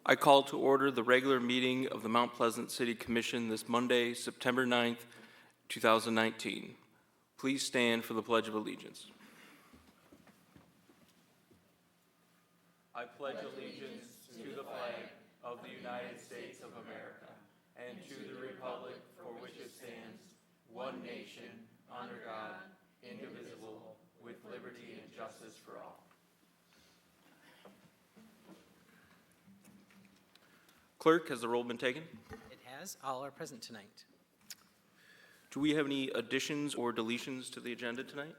I call to order the regular meeting of the Mount Pleasant City Commission this Monday, September 9th, 2019. Please stand for the Pledge of Allegiance. I pledge allegiance to the flag of the United States of America and to the republic for which it stands, one nation, under God, indivisible, with liberty and justice for all. Clerk, has the roll been taken? It has. All are present tonight. Do we have any additions or deletions to the agenda tonight?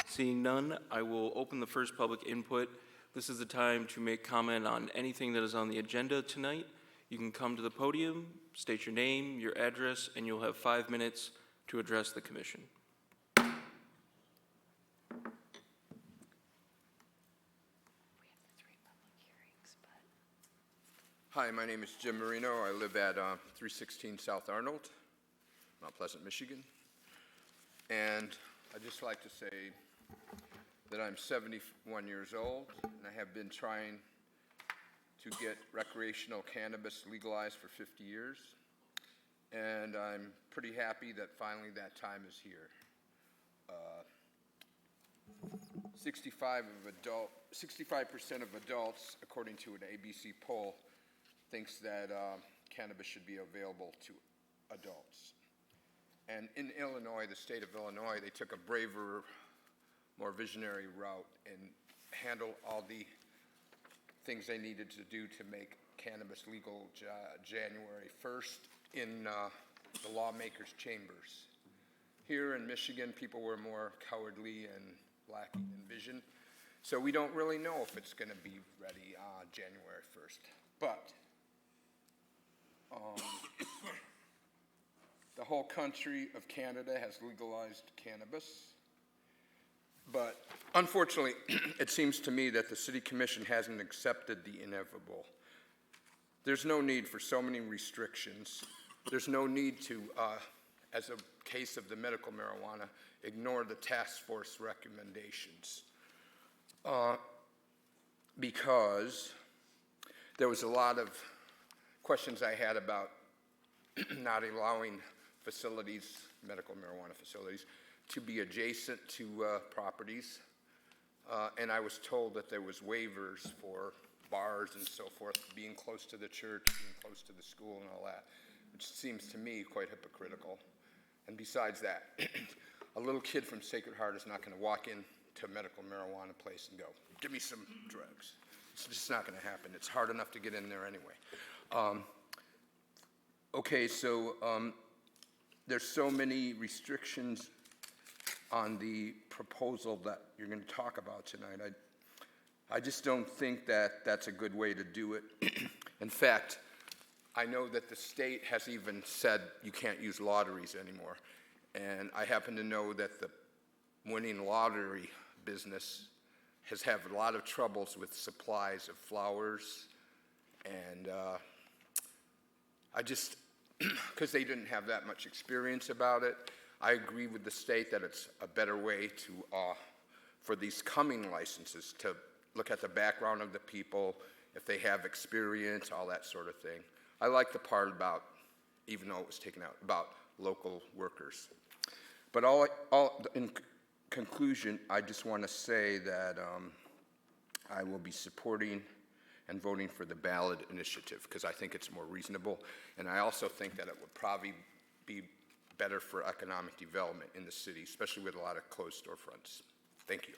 Seeing none, I will open the first public input. This is the time to make comment on anything that is on the agenda tonight. You can come to the podium, state your name, your address, and you'll have 5 minutes to address the commission. Hi, my name is Jim Marino. I live at 316 South Arnold, Mount Pleasant, Michigan. And I'd just like to say that I'm 71 years old, and I have been trying to get recreational cannabis legalized for 50 years. And I'm pretty happy that finally that time is here. 65% of adults, according to an ABC poll, thinks that cannabis should be available to adults. And in Illinois, the state of Illinois, they took a braver, more visionary route and handled all the things they needed to do to make cannabis legal January 1st in the lawmakers' chambers. Here in Michigan, people were more cowardly and lacking in vision. So we don't really know if it's going to be ready January 1st. But the whole country of Canada has legalized cannabis. But unfortunately, it seems to me that the City Commission hasn't accepted the inevitable. There's no need for so many restrictions. There's no need to, as a case of the medical marijuana, ignore the task force recommendations. Because there was a lot of questions I had about not allowing facilities, medical marijuana facilities, to be adjacent to properties. And I was told that there was waivers for bars and so forth, being close to the church, being close to the school and all that, which seems to me quite hypocritical. And besides that, a little kid from Sacred Heart is not going to walk into a medical marijuana place and go, give me some drugs. It's just not going to happen. It's hard enough to get in there anyway. Okay, so there's so many restrictions on the proposal that you're going to talk about tonight. I just don't think that that's a good way to do it. In fact, I know that the state has even said you can't use lotteries anymore. And I happen to know that the winning lottery business has had a lot of troubles with supplies of flowers. And I just, because they didn't have that much experience about it, I agree with the state that it's a better way to, for these coming licenses, to look at the background of the people, if they have experience, all that sort of thing. I like the part about, even though it was taken out, about local workers. But in conclusion, I just want to say that I will be supporting and voting for the ballot initiative because I think it's more reasonable. And I also think that it would probably be better for economic development in the city, especially with a lot of closed storefronts. Thank you.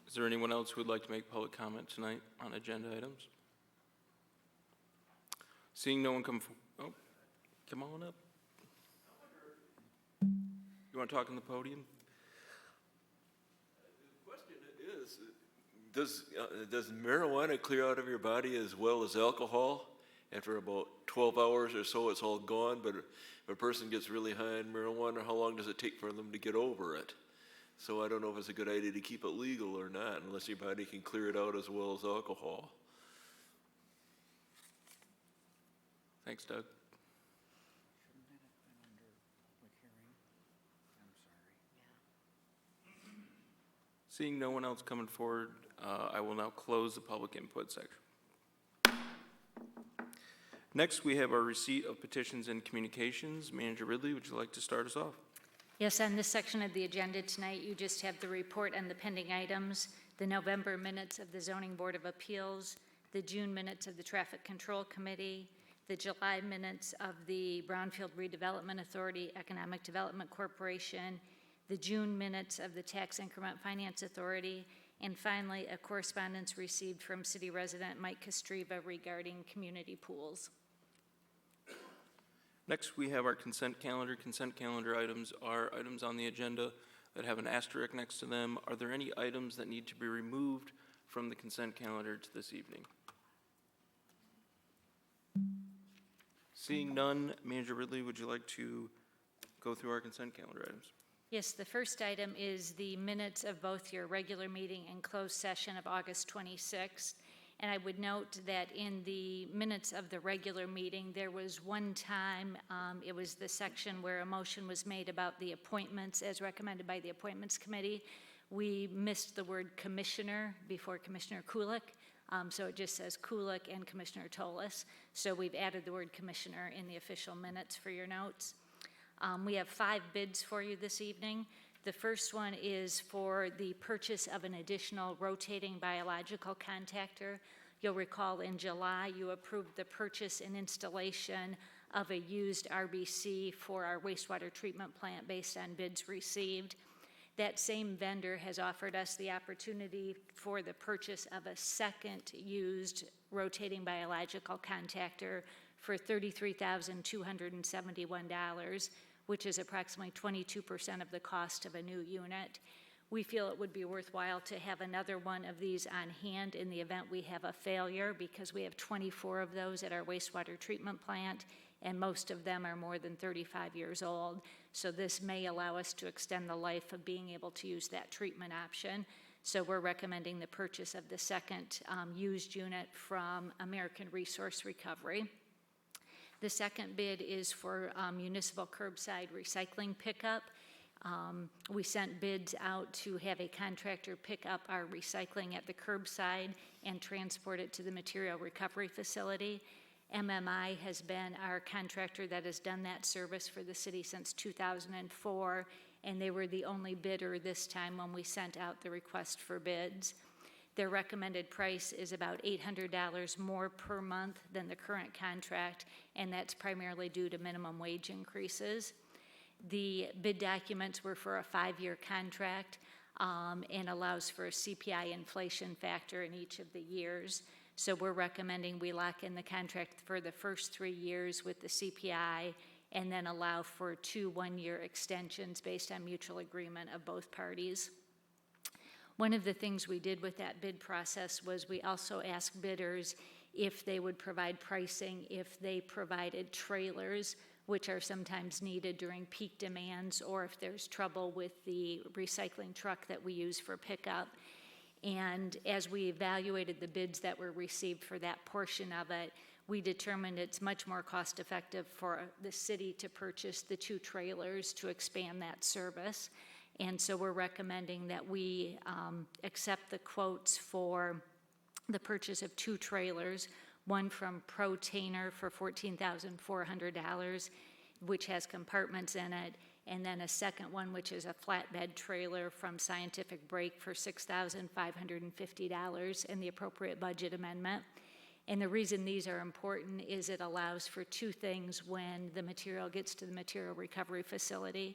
Is there anyone else who would like to make public comment tonight on agenda items? Seeing no one come on up. You want to talk on the podium? The question is, does marijuana clear out of your body as well as alcohol? After about 12 hours or so, it's all gone, but if a person gets really high on marijuana, how long does it take for them to get over it? So I don't know if it's a good idea to keep it legal or not, unless your body can clear it out as well as alcohol. Thanks, Doug. Seeing no one else coming forward, I will now close the public input section. Next, we have our receipt of petitions and communications. Manager Ridley, would you like to start us off? Yes, on this section of the agenda tonight, you just have the report on the pending items, the November minutes of the Zoning Board of Appeals, the June minutes of the Traffic Control Committee, the July minutes of the Brownfield Redevelopment Authority, Economic Development Corporation, the June minutes of the Tax Increment Finance Authority, and finally, a correspondence received from city resident Mike Kostreva regarding community pools. Next, we have our consent calendar. Consent calendar items are items on the agenda that have an asterisk next to them. Are there any items that need to be removed from the consent calendar to this evening? Seeing none, Manager Ridley, would you like to go through our consent calendar items? Yes, the first item is the minutes of both your regular meeting and closed session of August 26th. And I would note that in the minutes of the regular meeting, there was one time, it was the section where a motion was made about the appointments as recommended by the Appointments Committee. We missed the word commissioner before Commissioner Kulik, so it just says Kulik and Commissioner Tolis. So we've added the word commissioner in the official minutes for your notes. We have 5 bids for you this evening. The first one is for the purchase of an additional rotating biological contactor. You'll recall in July you approved the purchase and installation of a used RBC for our wastewater treatment plant based on bids received. That same vendor has offered us the opportunity for the purchase of a second used rotating biological contactor for $33,271, which is approximately 22% of the cost of a new unit. We feel it would be worthwhile to have another one of these on hand in the event we have a failure, because we have 24 of those at our wastewater treatment plant, and most of them are more than 35 years old. So this may allow us to extend the life of being able to use that treatment option. So we're recommending the purchase of the second used unit from American Resource Recovery. The second bid is for municipal curbside recycling pickup. We sent bids out to have a contractor pick up our recycling at the curbside and transport it to the material recovery facility. MMI has been our contractor that has done that service for the city since 2004, and they were the only bidder this time when we sent out the request for bids. Their recommended price is about $800 more per month than the current contract, and that's primarily due to minimum wage increases. The bid documents were for a 5-year contract and allows for a CPI inflation factor in each of the years. So we're recommending we lock in the contract for the first 3 years with the CPI and then allow for 2 one-year extensions based on mutual agreement of both parties. One of the things we did with that bid process was we also asked bidders if they would provide pricing if they provided trailers, which are sometimes needed during peak demands, or if there's trouble with the recycling truck that we use for pickup. And as we evaluated the bids that were received for that portion of it, we determined it's much more cost effective for the city to purchase the 2 trailers to expand that service. And so we're recommending that we accept the quotes for the purchase of 2 trailers, one from Pro-Tainer for $14,400, which has compartments in it, and then a second one, which is a flatbed trailer from Scientific Brake for $6,550 in the appropriate budget amendment. And the reason these are important is it allows for 2 things when the material gets to the material recovery facility.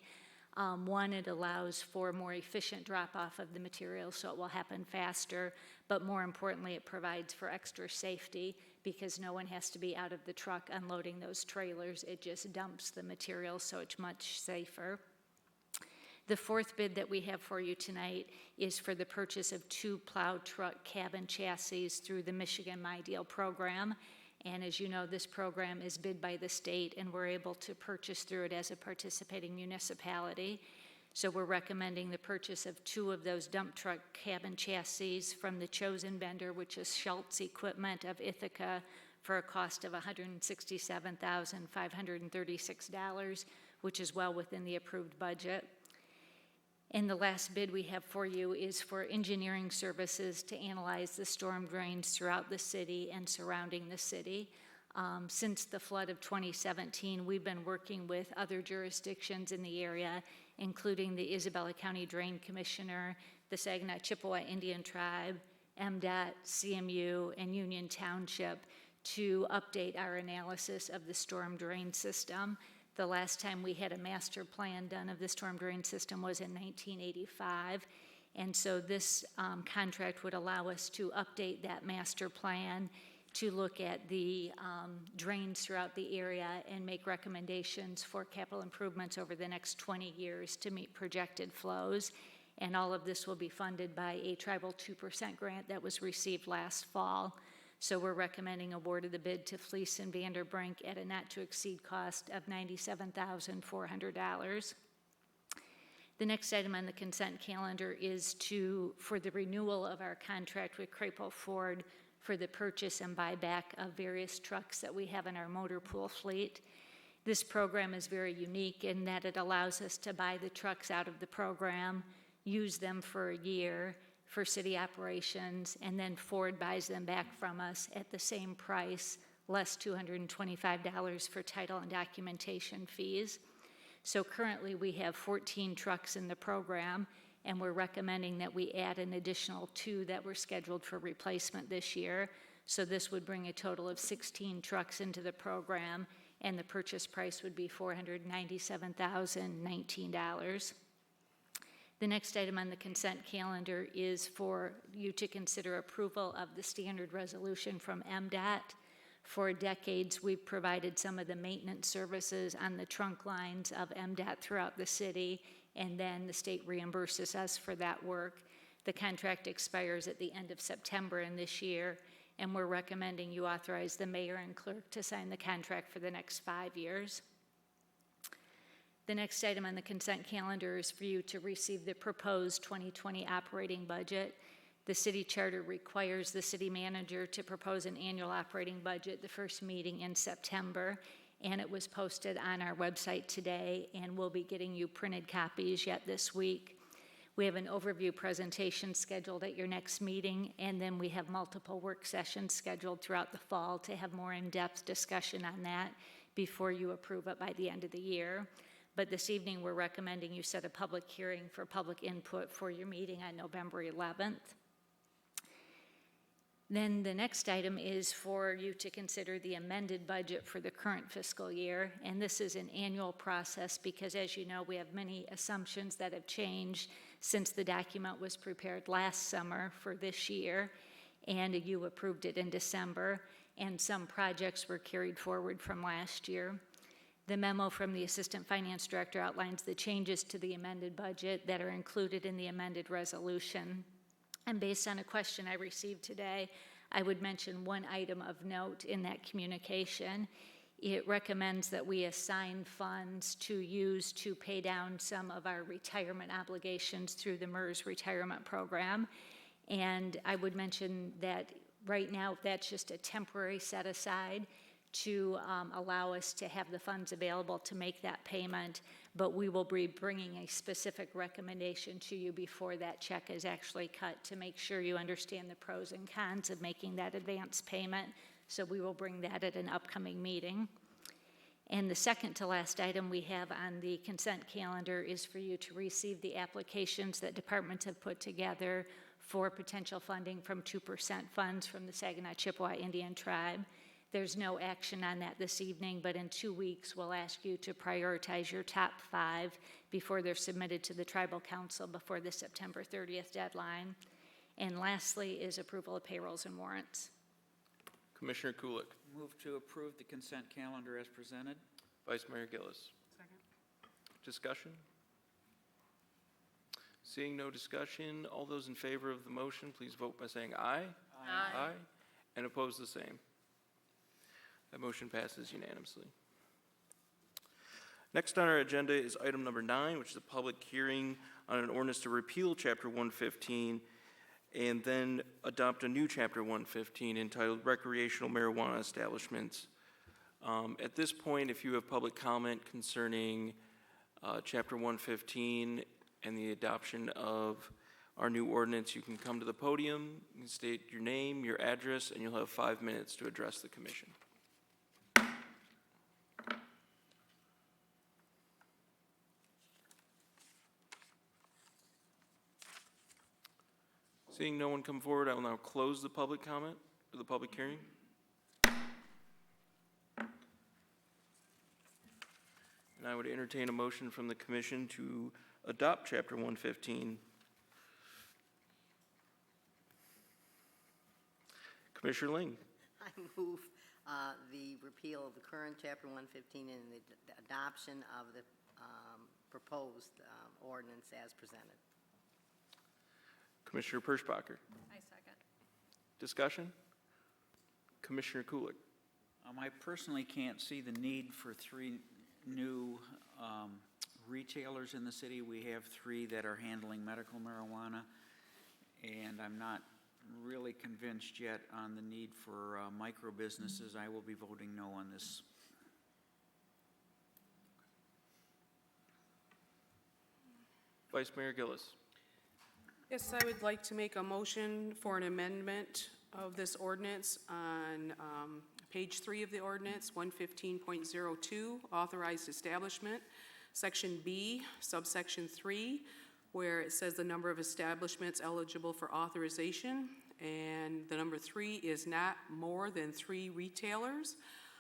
One, it allows for more efficient drop-off of the material, so it will happen faster, but more importantly, it provides for extra safety because no one has to be out of the truck unloading those trailers. It just dumps the material, so it's much safer. The 4th bid that we have for you tonight is for the purchase of 2 plow truck cabin chassis through the Michigan My Deal program. And as you know, this program is bid by the state, and we're able to purchase through it as a participating municipality. So we're recommending the purchase of 2 of those dump truck cabin chassis from the chosen vendor, which is Schultz Equipment of Ithaca, for a cost of $167,536, which is well within the approved budget. And the last bid we have for you is for engineering services to analyze the storm drains throughout the city and surrounding the city. Since the flood of 2017, we've been working with other jurisdictions in the area, including the Isabella County Drain Commissioner, the Saginaw Chippewa Indian Tribe, MDOT, CMU, and Union Township to update our analysis of the storm drain system. The last time we had a master plan done of the storm drain system was in 1985. And so this contract would allow us to update that master plan to look at the drains throughout the area and make recommendations for capital improvements over the next 20 years to meet projected flows. And all of this will be funded by a tribal 2% grant that was received last fall. So we're recommending award of the bid to Fleece and Vanderbrink at a not-to-exceed cost of $97,400. The next item on the consent calendar is for the renewal of our contract with Crapo Ford for the purchase and buyback of various trucks that we have in our motor pool fleet. This program is very unique in that it allows us to buy the trucks out of the program, use them for a year for city operations, and then Ford buys them back from us at the same price, less $225 for title and documentation fees. So currently we have 14 trucks in the program, and we're recommending that we add an additional 2 that were scheduled for replacement this year. So this would bring a total of 16 trucks into the program, and the purchase price would be $497,019. The next item on the consent calendar is for you to consider approval of the standard resolution from MDOT. For decades, we've provided some of the maintenance services on the trunk lines of MDOT throughout the city, and then the state reimburses us for that work. The contract expires at the end of September in this year, and we're recommending you authorize the mayor and clerk to sign the contract for the next 5 years. The next item on the consent calendar is for you to receive the proposed 2020 operating budget. The city charter requires the city manager to propose an annual operating budget the first meeting in September, and it was posted on our website today, and we'll be getting you printed copies yet this week. We have an overview presentation scheduled at your next meeting, and then we have multiple work sessions scheduled throughout the fall to have more in-depth discussion on that before you approve it by the end of the year. But this evening, we're recommending you set a public hearing for public input for your meeting on November 11th. Then the next item is for you to consider the amended budget for the current fiscal year. And this is an annual process because, as you know, we have many assumptions that have changed since the document was prepared last summer for this year, and you approved it in December, and some projects were carried forward from last year. The memo from the Assistant Finance Director outlines the changes to the amended budget that are included in the amended resolution. And based on a question I received today, I would mention one item of note in that communication. It recommends that we assign funds to use to pay down some of our retirement obligations through the MERS retirement program. And I would mention that right now that's just a temporary set aside to allow us to have the funds available to make that payment, but we will be bringing a specific recommendation to you before that check is actually cut to make sure you understand the pros and cons of making that advance payment. So we will bring that at an upcoming meeting. And the second to last item we have on the consent calendar is for you to receive the applications that departments have put together for potential funding from 2% funds from the Saginaw Chippewa Indian Tribe. There's no action on that this evening, but in 2 weeks, we'll ask you to prioritize your top 5 before they're submitted to the Tribal Council before the September 30th deadline. And lastly is approval of payrolls and warrants. Commissioner Kulik. Move to approve the consent calendar as presented. Vice Mayor Gillis. Second. Discussion? Seeing no discussion, all those in favor of the motion, please vote by saying aye. Aye. And oppose the same. That motion passes unanimously. Next on our agenda is item number 9, which is a public hearing on an ordinance to repeal Chapter 115 and then adopt a new Chapter 115 entitled Recreational Marijuana Establishments. At this point, if you have public comment concerning Chapter 115 and the adoption of our new ordinance, you can come to the podium, you can state your name, your address, and you'll have 5 minutes to address the commission. Seeing no one come forward, I will now close the public comment, or the public hearing. And I would entertain a motion from the commission to adopt Chapter 115. Commissioner Ling. I move the repeal of the current Chapter 115 and the adoption of the proposed ordinance as presented. Commissioner Perschbacher. I second. Discussion? Commissioner Kulik. I personally can't see the need for 3 new retailers in the city. We have 3 that are handling medical marijuana, and I'm not really convinced yet on the need for micro businesses. I will be voting no on this. Vice Mayor Gillis. Yes, I would like to make a motion for an amendment of this ordinance on page 3 of the ordinance, 115.02, authorized establishment, section B, subsection 3, where it says the number of establishments eligible for authorization, and the number 3 is not more than 3 retailers.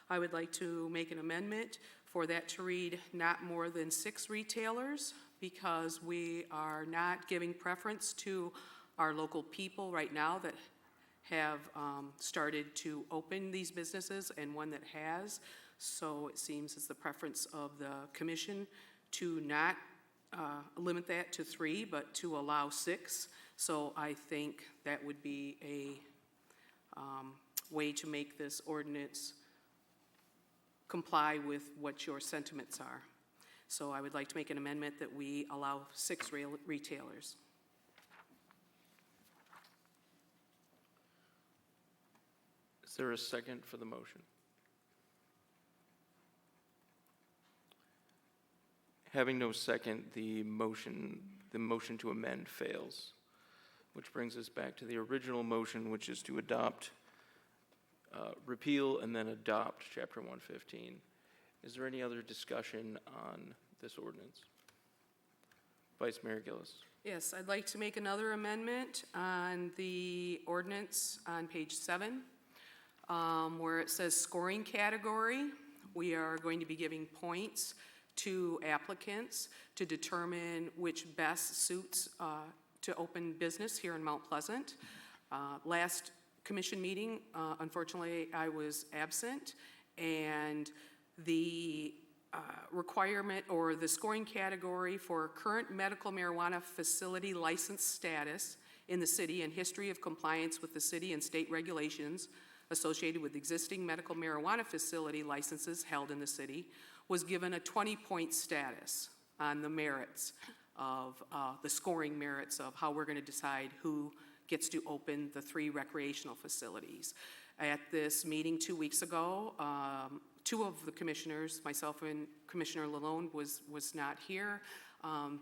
I would like to make an amendment for that to read not more than 6 retailers, because we are not giving preference to our local people right now that have started to open these businesses and one that has. So it seems it's the preference of the commission to not limit that to 3, but to allow 6. So I think that would be a way to make this ordinance comply with what your sentiments are. So I would like to make an amendment that we allow 6 retailers. Is there a second for the motion? Having no second, the motion to amend fails, which brings us back to the original motion, which is to adopt, repeal, and then adopt Chapter 115. Is there any other discussion on this ordinance? Vice Mayor Gillis. Yes, I'd like to make another amendment on the ordinance on page 7, where it says scoring category. We are going to be giving points to applicants to determine which best suits to open business here in Mount Pleasant. Last commission meeting, unfortunately, I was absent, and the requirement or the scoring category for current medical marijuana facility license status in the city and history of compliance with the city and state regulations associated with existing medical marijuana facility licenses held in the city was given a 20-point status on the merits of the scoring merits of how we're going to decide who gets to open the 3 recreational facilities. At this meeting 2 weeks ago, 2 of the commissioners, myself and Commissioner Lalonde, was not here.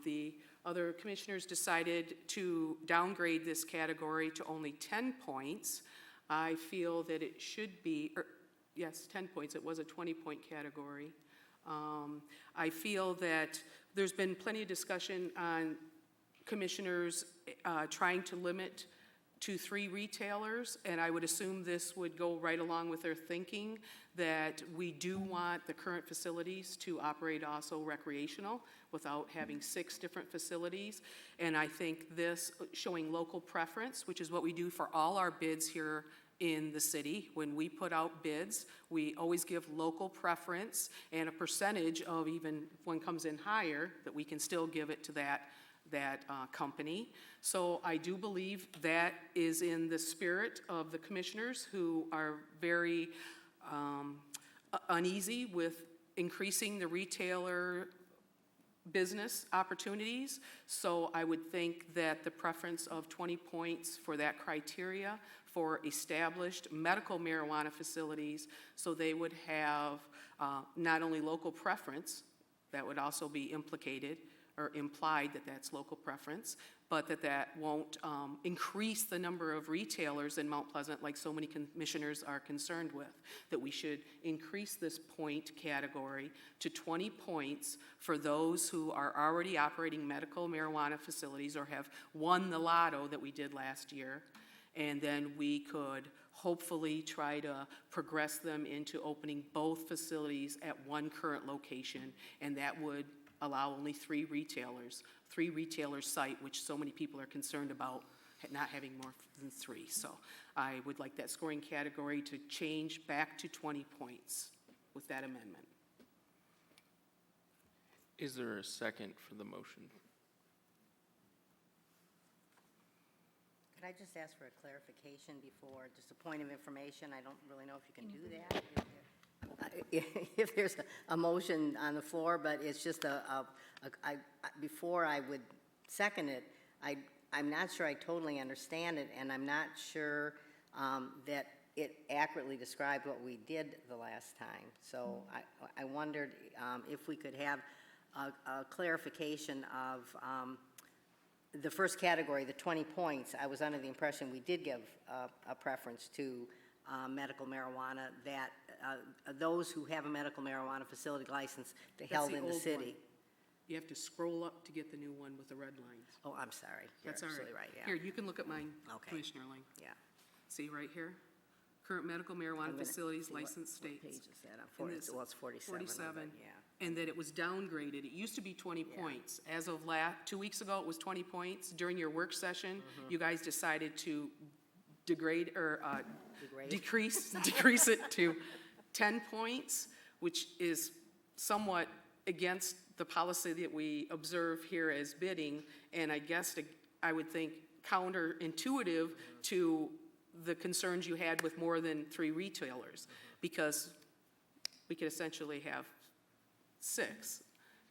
The other commissioners decided to downgrade this category to only 10 points. I feel that it should be, yes, 10 points. It was a 20-point category. I feel that there's been plenty of discussion on commissioners trying to limit to 3 retailers, and I would assume this would go right along with their thinking that we do want the current facilities to operate also recreational without having 6 different facilities. And I think this showing local preference, which is what we do for all our bids here in the city. When we put out bids, we always give local preference and a percentage of, even if one comes in higher, that we can still give it to that company. So I do believe that is in the spirit of the commissioners, who are very uneasy with increasing the retailer business opportunities. So I would think that the preference of 20 points for that criteria for established medical marijuana facilities, so they would have not only local preference, that would also be implicated or implied that that's local preference, but that won't increase the number of retailers in Mount Pleasant like so many commissioners are concerned with, that we should increase this point category to 20 points for those who are already operating medical marijuana facilities or have won the lotto that we did last year. And then we could hopefully try to progress them into opening both facilities at one current location, and that would allow only 3 retailers site, which so many people are concerned about not having more than 3. So I would like that scoring category to change back to 20 points with that amendment. Is there a second for the motion? Could I just ask for a clarification before, just a point of information? I don't really know if you can do that. If there's a motion on the floor, but it's just before I would second it, I'm not sure I totally understand it, and I'm not sure that it accurately described what we did the last time. So I wondered if we could have a clarification of the first category, the 20 points. I was under the impression we did give a preference to medical marijuana, that those who have a medical marijuana facility license held in the old city. one. You have to scroll up to get the new one with the red lines. Oh, I'm sorry. You're That's all absolutely right, yeah. Here, you can look at mine, Okay. Commissioner Lang. Yeah. See right here? Current medical marijuana I'm gonna facilities see what licensed states. What page is that on? And this- Well, it's 47. 47. Yeah. And that it was downgraded. It used to be 20 points. As of 2 weeks ago, it was 20 points. During your work session, you guys decided to degrade or decrease it to 10 points, which is somewhat against the policy that we observe here as bidding, and I guess I would think counterintuitive to the concerns you had with more than 3 retailers, because we could essentially have 6.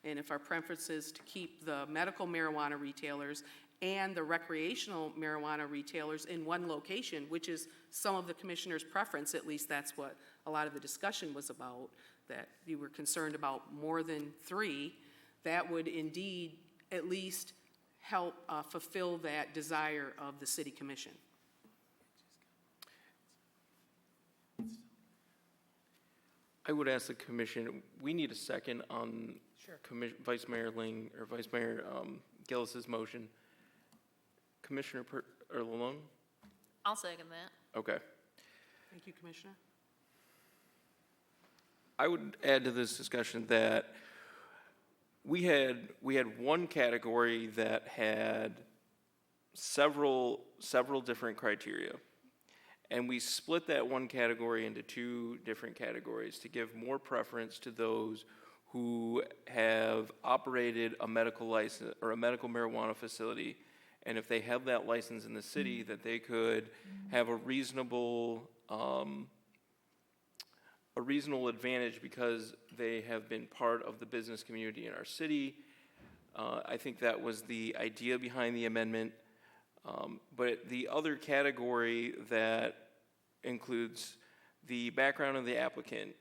And if our preference is to keep the medical marijuana retailers and the recreational marijuana retailers in one location, which is some of the commissioners' preference, at least that's what a lot of the discussion was about, that you were concerned about more than 3, that would indeed at least help fulfill that desire of the city commission. I would ask the commission, we need a second on Vice Mayor Ling, or Vice Mayor Gillis's motion. Commissioner Lalone? I'll second that. Okay. Thank you, Commissioner. I would add to this discussion that we had one category that had several different criteria. And we split that one category into 2 different categories to give more preference to those who have operated a medical license or a medical marijuana facility. And if they have that license in the city, that they could have a reasonable advantage because they have been part of the business community in our city. I think that was the idea behind the amendment. But the other category that includes the background of the applicant,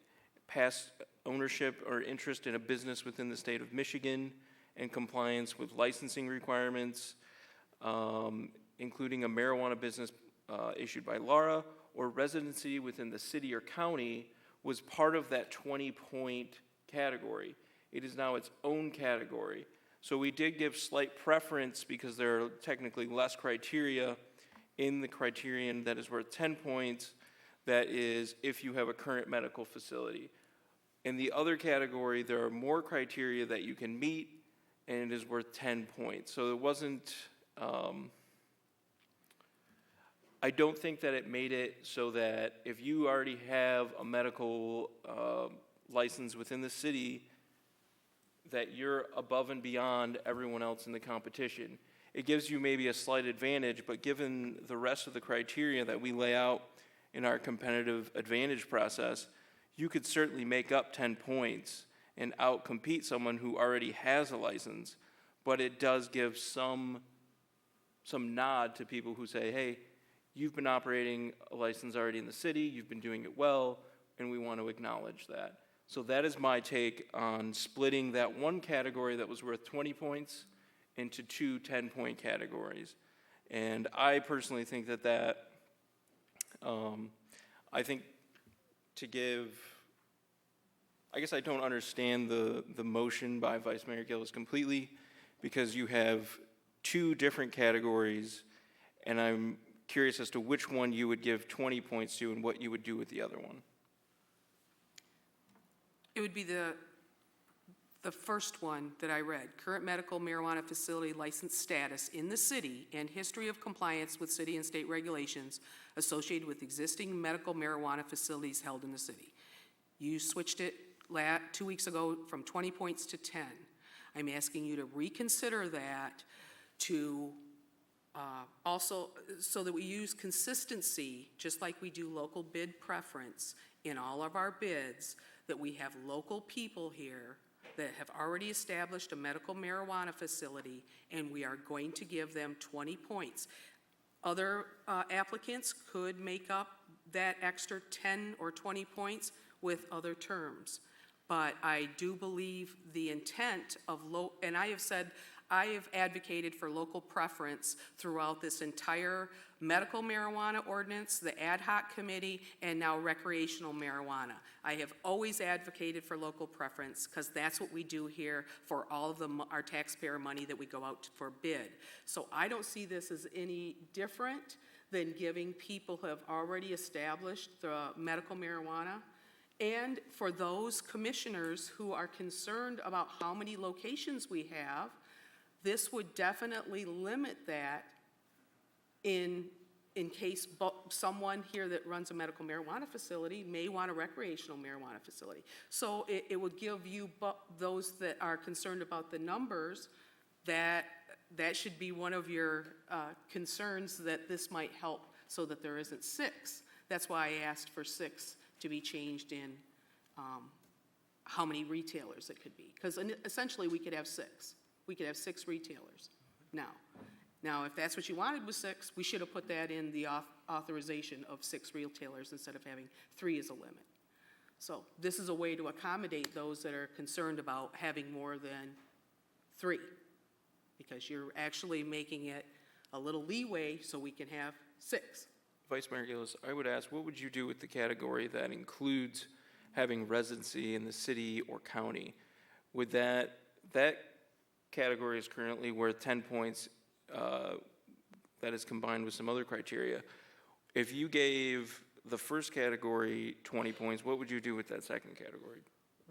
past ownership or interest in a business within the state of Michigan, and compliance with licensing requirements, including a marijuana business issued by Laura, or residency within the city or county, was part of that 20-point category. It is now its own category. So we did give slight preference because there are technically less criteria in the criterion that is worth 10 points, that is if you have a current medical facility. In the other category, there are more criteria that you can meet, and it is worth 10 points. So it wasn't, I don't think that it made it so that if you already have a medical license within the city, that you're above and beyond everyone else in the competition. It gives you maybe a slight advantage, but given the rest of the criteria that we lay out in our competitive advantage process, you could certainly make up 10 points and outcompete someone who already has a license, but it does give some nod to people who say, hey, you've been operating a license already in the city, you've been doing it well, and we want to acknowledge that. So that is my take on splitting that one category that was worth 20 points into two 10-point categories. And I personally think I think to give, I guess I don't understand the motion by Vice Mayor Gillis completely, because you have two different categories, and I'm curious as to which one you would give 20 points to and what you would do with the other one. It would be the first one that I read, current medical marijuana facility license status in the city and history of compliance with city and state regulations associated with existing medical marijuana facilities held in the city. You switched it 2 weeks ago from 20 points to 10. I'm asking you to reconsider that to also, so that we use consistency, just like we do local bid preference in all of our bids, that we have local people here that have already established a medical marijuana facility, and we are going to give them 20 points. Other applicants could make up that extra 10 or 20 points with other terms. But I do believe the intent of and I have advocated for local preference throughout this entire medical marijuana ordinance, the ad hoc committee, and now recreational marijuana. I have always advocated for local preference because that's what we do here for all of our taxpayer money that we go out for bid. So I don't see this as any different than giving people who have already established the medical marijuana. And for those commissioners who are concerned about how many locations we have, this would definitely limit that in case someone here that runs a medical marijuana facility may want a recreational marijuana facility. So it would give you, those that are concerned about the numbers, that should be one of your concerns, that this might help so that there isn't 6. That's why I asked for 6 to be changed in how many retailers it could be. Because essentially we could have 6. We could have 6 retailers now, if that's what you wanted was 6, we should have put that in the authorization of 6 retailers instead of having 3 as a limit. So this is a way to accommodate those that are concerned about having more than 3, because you're actually making it a little leeway so we can have 6. Vice Mayor Gillis, I would ask, what would you do with the category that includes having residency in the city or county? Would that category is currently worth 10 points, that is combined with some other criteria. If you gave the first category 20 points, what would you do with that second category?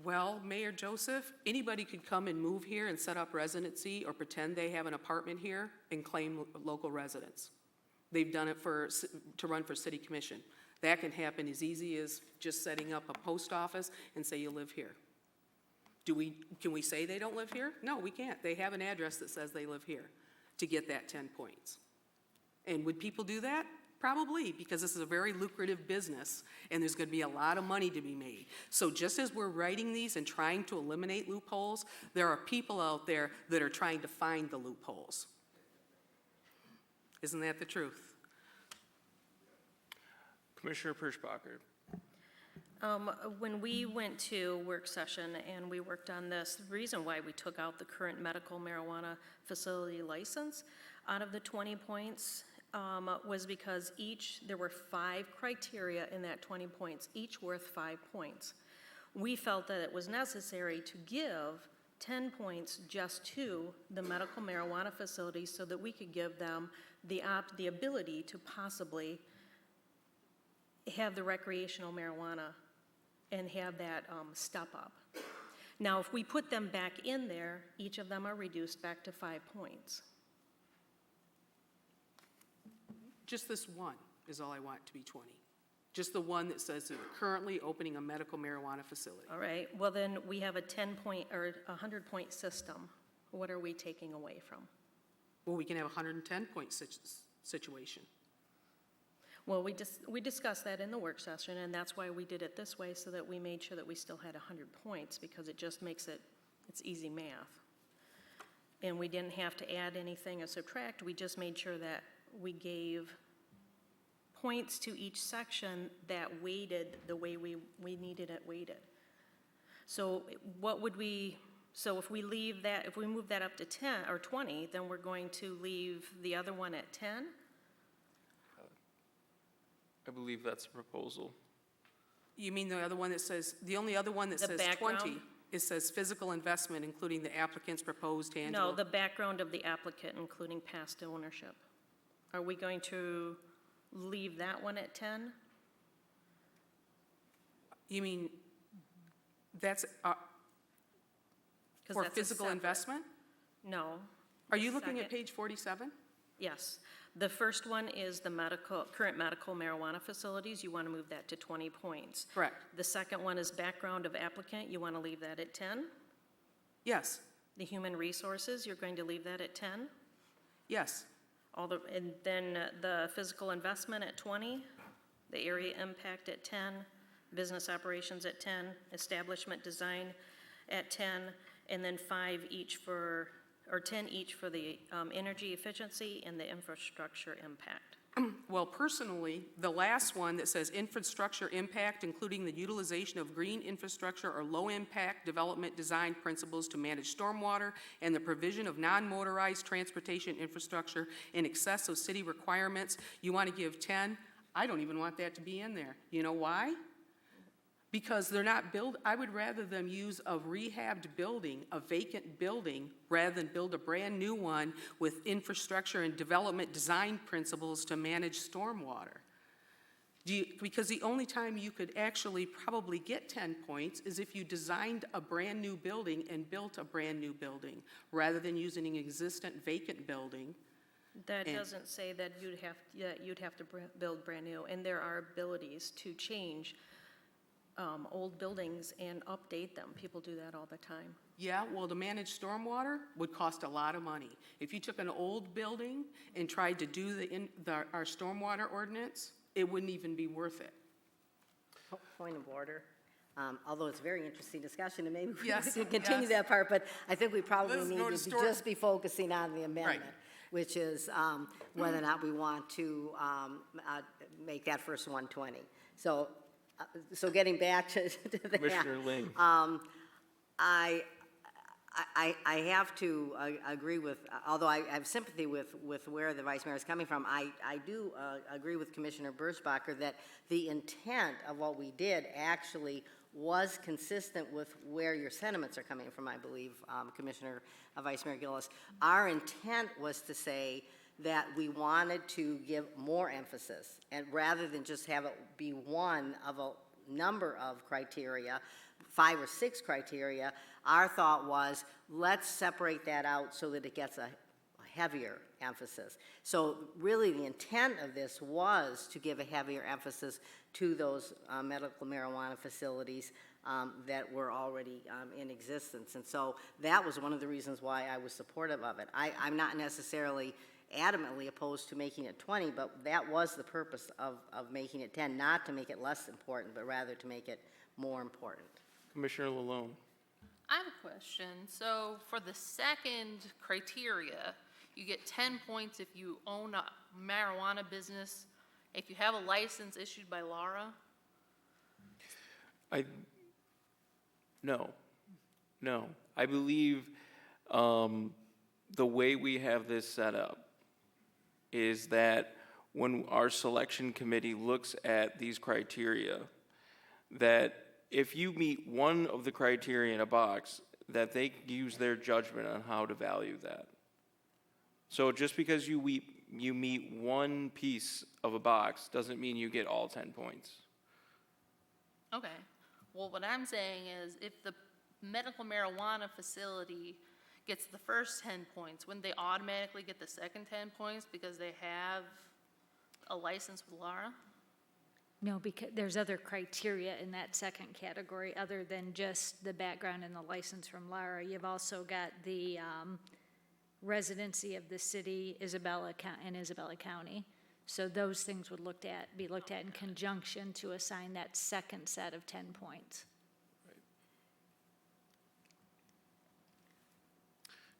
Well, Mayor Joseph, anybody could come and move here and set up residency or pretend they have an apartment here and claim local residence. They've done it to run for city commission. That can happen as easy as just setting up a post office and say you live here. Can we say they don't live here? No, we can't. They have an address that says they live here to get that 10 points. And would people do that? Probably, because this is a very lucrative business and there's going to be a lot of money to be made. So just as we're writing these and trying to eliminate loopholes, there are people out there that are trying to find the loopholes. Isn't that the truth? Commissioner Perschbacher. When we went to work session and we worked on this, the reason why we took out the current medical marijuana facility license out of the 20 points was because there were 5 criteria in that 20 points, each worth 5 points. We felt that it was necessary to give 10 points just to the medical marijuana facility so that we could give them the ability to possibly have the recreational marijuana and have that step up. Now, if we put them back in there, each of them are reduced back to 5 points. Just this one is all I want to be 20. Just the one that says they're currently opening a medical marijuana facility. All right, well then we have a 10-point or 100-point system. What are we taking away from? Well, we can have a 110-point situation. Well, we discussed that in the work session, and that's why we did it this way, so that we made sure that we still had 100 points, because it just makes it's easy math. And we didn't have to add anything or subtract, we just made sure that we gave points to each section that weighted the way we needed it weighted. So what would we, so if we leave that, if we move that up to 10 or 20, then we're going to leave the other one at 10? I believe that's a proposal. You mean the other one that says, the only other one that The says background? 20? It says physical investment, including the applicant's proposed tangible. No, the background of the applicant, including past ownership. Are we going to leave that one at 10? You mean, that's, 'Cause for that's a physical separate- investment? No. Are you looking at Second. page 47? Yes. The first one is the current medical marijuana facilities. You want to move that to 20 points. Correct. The second one is background of applicant. You want to leave that at 10. Yes, The human resources, you're going to leave that at 10. yes. And then the physical investment at 20, the area impact at 10, business operations at 10, establishment design at 10, and then 5 each for, or 10 each for the energy efficiency and the infrastructure impact. Well, personally, the last one that says infrastructure impact, including the utilization of green infrastructure or low-impact development design principles to manage stormwater and the provision of non-motorized transportation infrastructure in excess of city requirements, you want to give 10? I don't even want that to be in there. You know why? Because they're not I would rather them use a rehabbed building, a vacant building, rather than build a brand-new one with infrastructure and development design principles to manage stormwater. Because the only time you could actually probably get 10 points is if you designed a brand-new building and built a brand-new building, rather than using an existent vacant building. That And- doesn't say that you'd have to build brand new, and there are abilities to change old buildings and update them. People do that all the time. Yeah, well, to manage stormwater would cost a lot of money. If you took an old building and tried to do our stormwater ordinance, it wouldn't even be worth it. Point of order. Although it's a very interesting discussion, and maybe we Yes, can continue yes. that part, but I think we probably Let's need go to to storm- just be focusing on the amendment, which is whether or not we want to make that first 120. So getting back to that. Commissioner Ling. I have to agree with, although I have sympathy with where the vice mayor is coming from, I do agree with Commissioner Birschbacher that the intent of what we did actually was consistent with where your sentiments are coming from, I believe, Commissioner Vice Mayor Gillis. Our intent was to say that we wanted to give more emphasis, and rather than just have it be one of a number of criteria, 5 or 6 criteria, our thought was, let's separate that out so that it gets a heavier emphasis. So really, the intent of this was to give a heavier emphasis to those medical marijuana facilities that were already in existence. And so that was one of the reasons why I was supportive of it. I'm not necessarily adamantly opposed to making it 20, but that was the purpose of making it 10, not to make it less important, but rather to make it more important. Commissioner Lalone. I have a question. So for the second criteria, you get 10 points if you own a marijuana business, if you have a license issued by Laura? No. I believe the way we have this set up is that when our selection committee looks at these criteria, that if you meet one of the criteria in a box, that they use their judgment on how to value that. So just because you meet one piece of a box doesn't mean you get all 10 points. Okay. Well, what I'm saying is if the medical marijuana facility gets the first 10 points, wouldn't they automatically get the second 10 points because they have a license with Laura? No, because there's other criteria in that second category other than just the background and the license from Lara. You've also got the residency of the city, Isabella County. So those things would be looked at in conjunction to assign that second set of 10 points.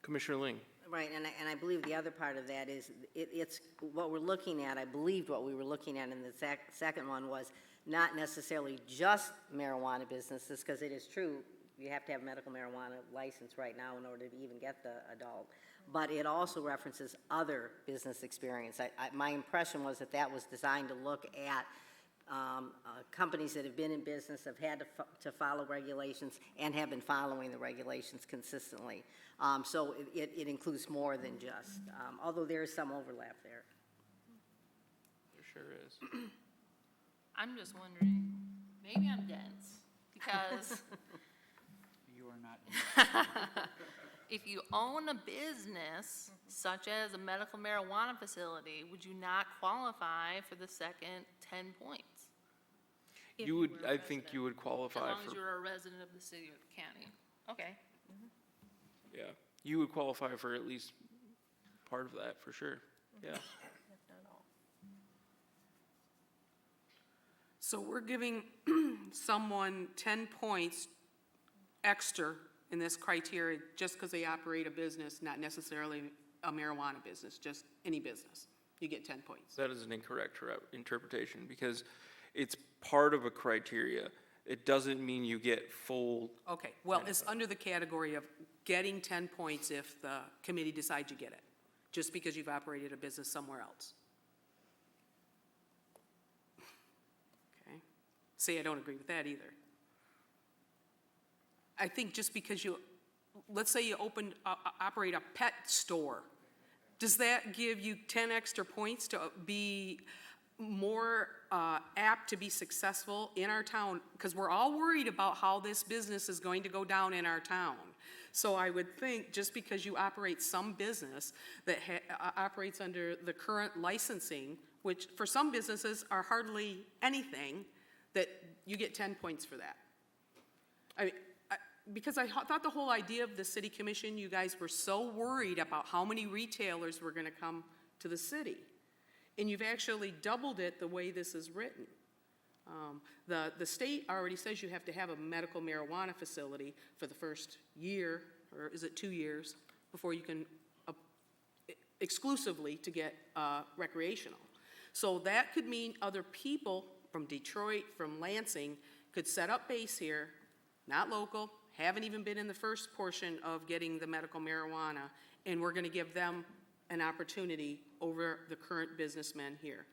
Commissioner Ling. Right, and I believe the other part of that is, it's what we're looking at, I believed what we were looking at in the second one was not necessarily just marijuana businesses, because it is true, you have to have a medical marijuana license right now in order to even get the adult. But it also references other business experience. My impression was that that was designed to look at companies that have been in business, have had to follow regulations, and have been following the regulations consistently. So it includes more than just, although there is some overlap there. There sure is. I'm just wondering, maybe I'm dense, because You are not. if you own a business, such as a medical marijuana facility, would you not qualify for the second 10 points? If You you would, were a I think you would As qualify long as for, you're a resident of the city or the county. Okay. yeah, you would qualify for at least part of that, for sure, yeah. So we're giving someone 10 points extra in this criteria just because they operate a business, not necessarily a marijuana business, just any business. You get 10 points. That is an incorrect interpretation, because it's part of a criteria. It doesn't mean you get full, Okay, well, it's under the category of getting 10 points if the committee decides you get it, just because you've operated a business somewhere else. Okay? See, I don't agree with that either. I think just because you, let's say you operate a pet store, does that give you 10 extra points to be more apt to be successful in our town? Because we're all worried about how this business is going to go down in our town. So I would think just because you operate some business that operates under the current licensing, which for some businesses are hardly anything, that you get 10 points for that. Because I thought the whole idea of the city commission, you guys were so worried about how many retailers were gonna come to the city. And you've actually doubled it the way this is written. The state already says you have to have a medical marijuana facility for the first year, or is it 2 years, before you can, exclusively to get recreational. So that could mean other people from Detroit, from Lansing, could set up base here, not local, haven't even been in the first portion of getting the medical marijuana, and we're gonna give them an opportunity over the current businessmen here.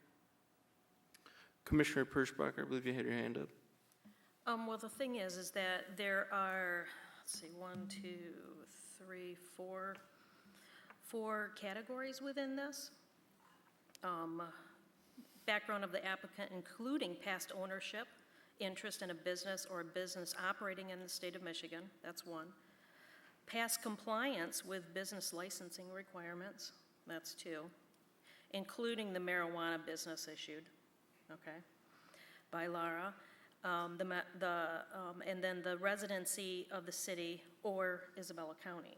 Commissioner Perschbacher, I believe you had your hand up. Well, the thing is that there are, let's see, 1, 2, 3, 4 categories within this. Background of the applicant, including past ownership, interest in a business or a business operating in the state of Michigan, that's 1. Past compliance with business licensing requirements, that's 2. Including the marijuana business issued, okay, by Lara. And then the residency of the city or Isabella County.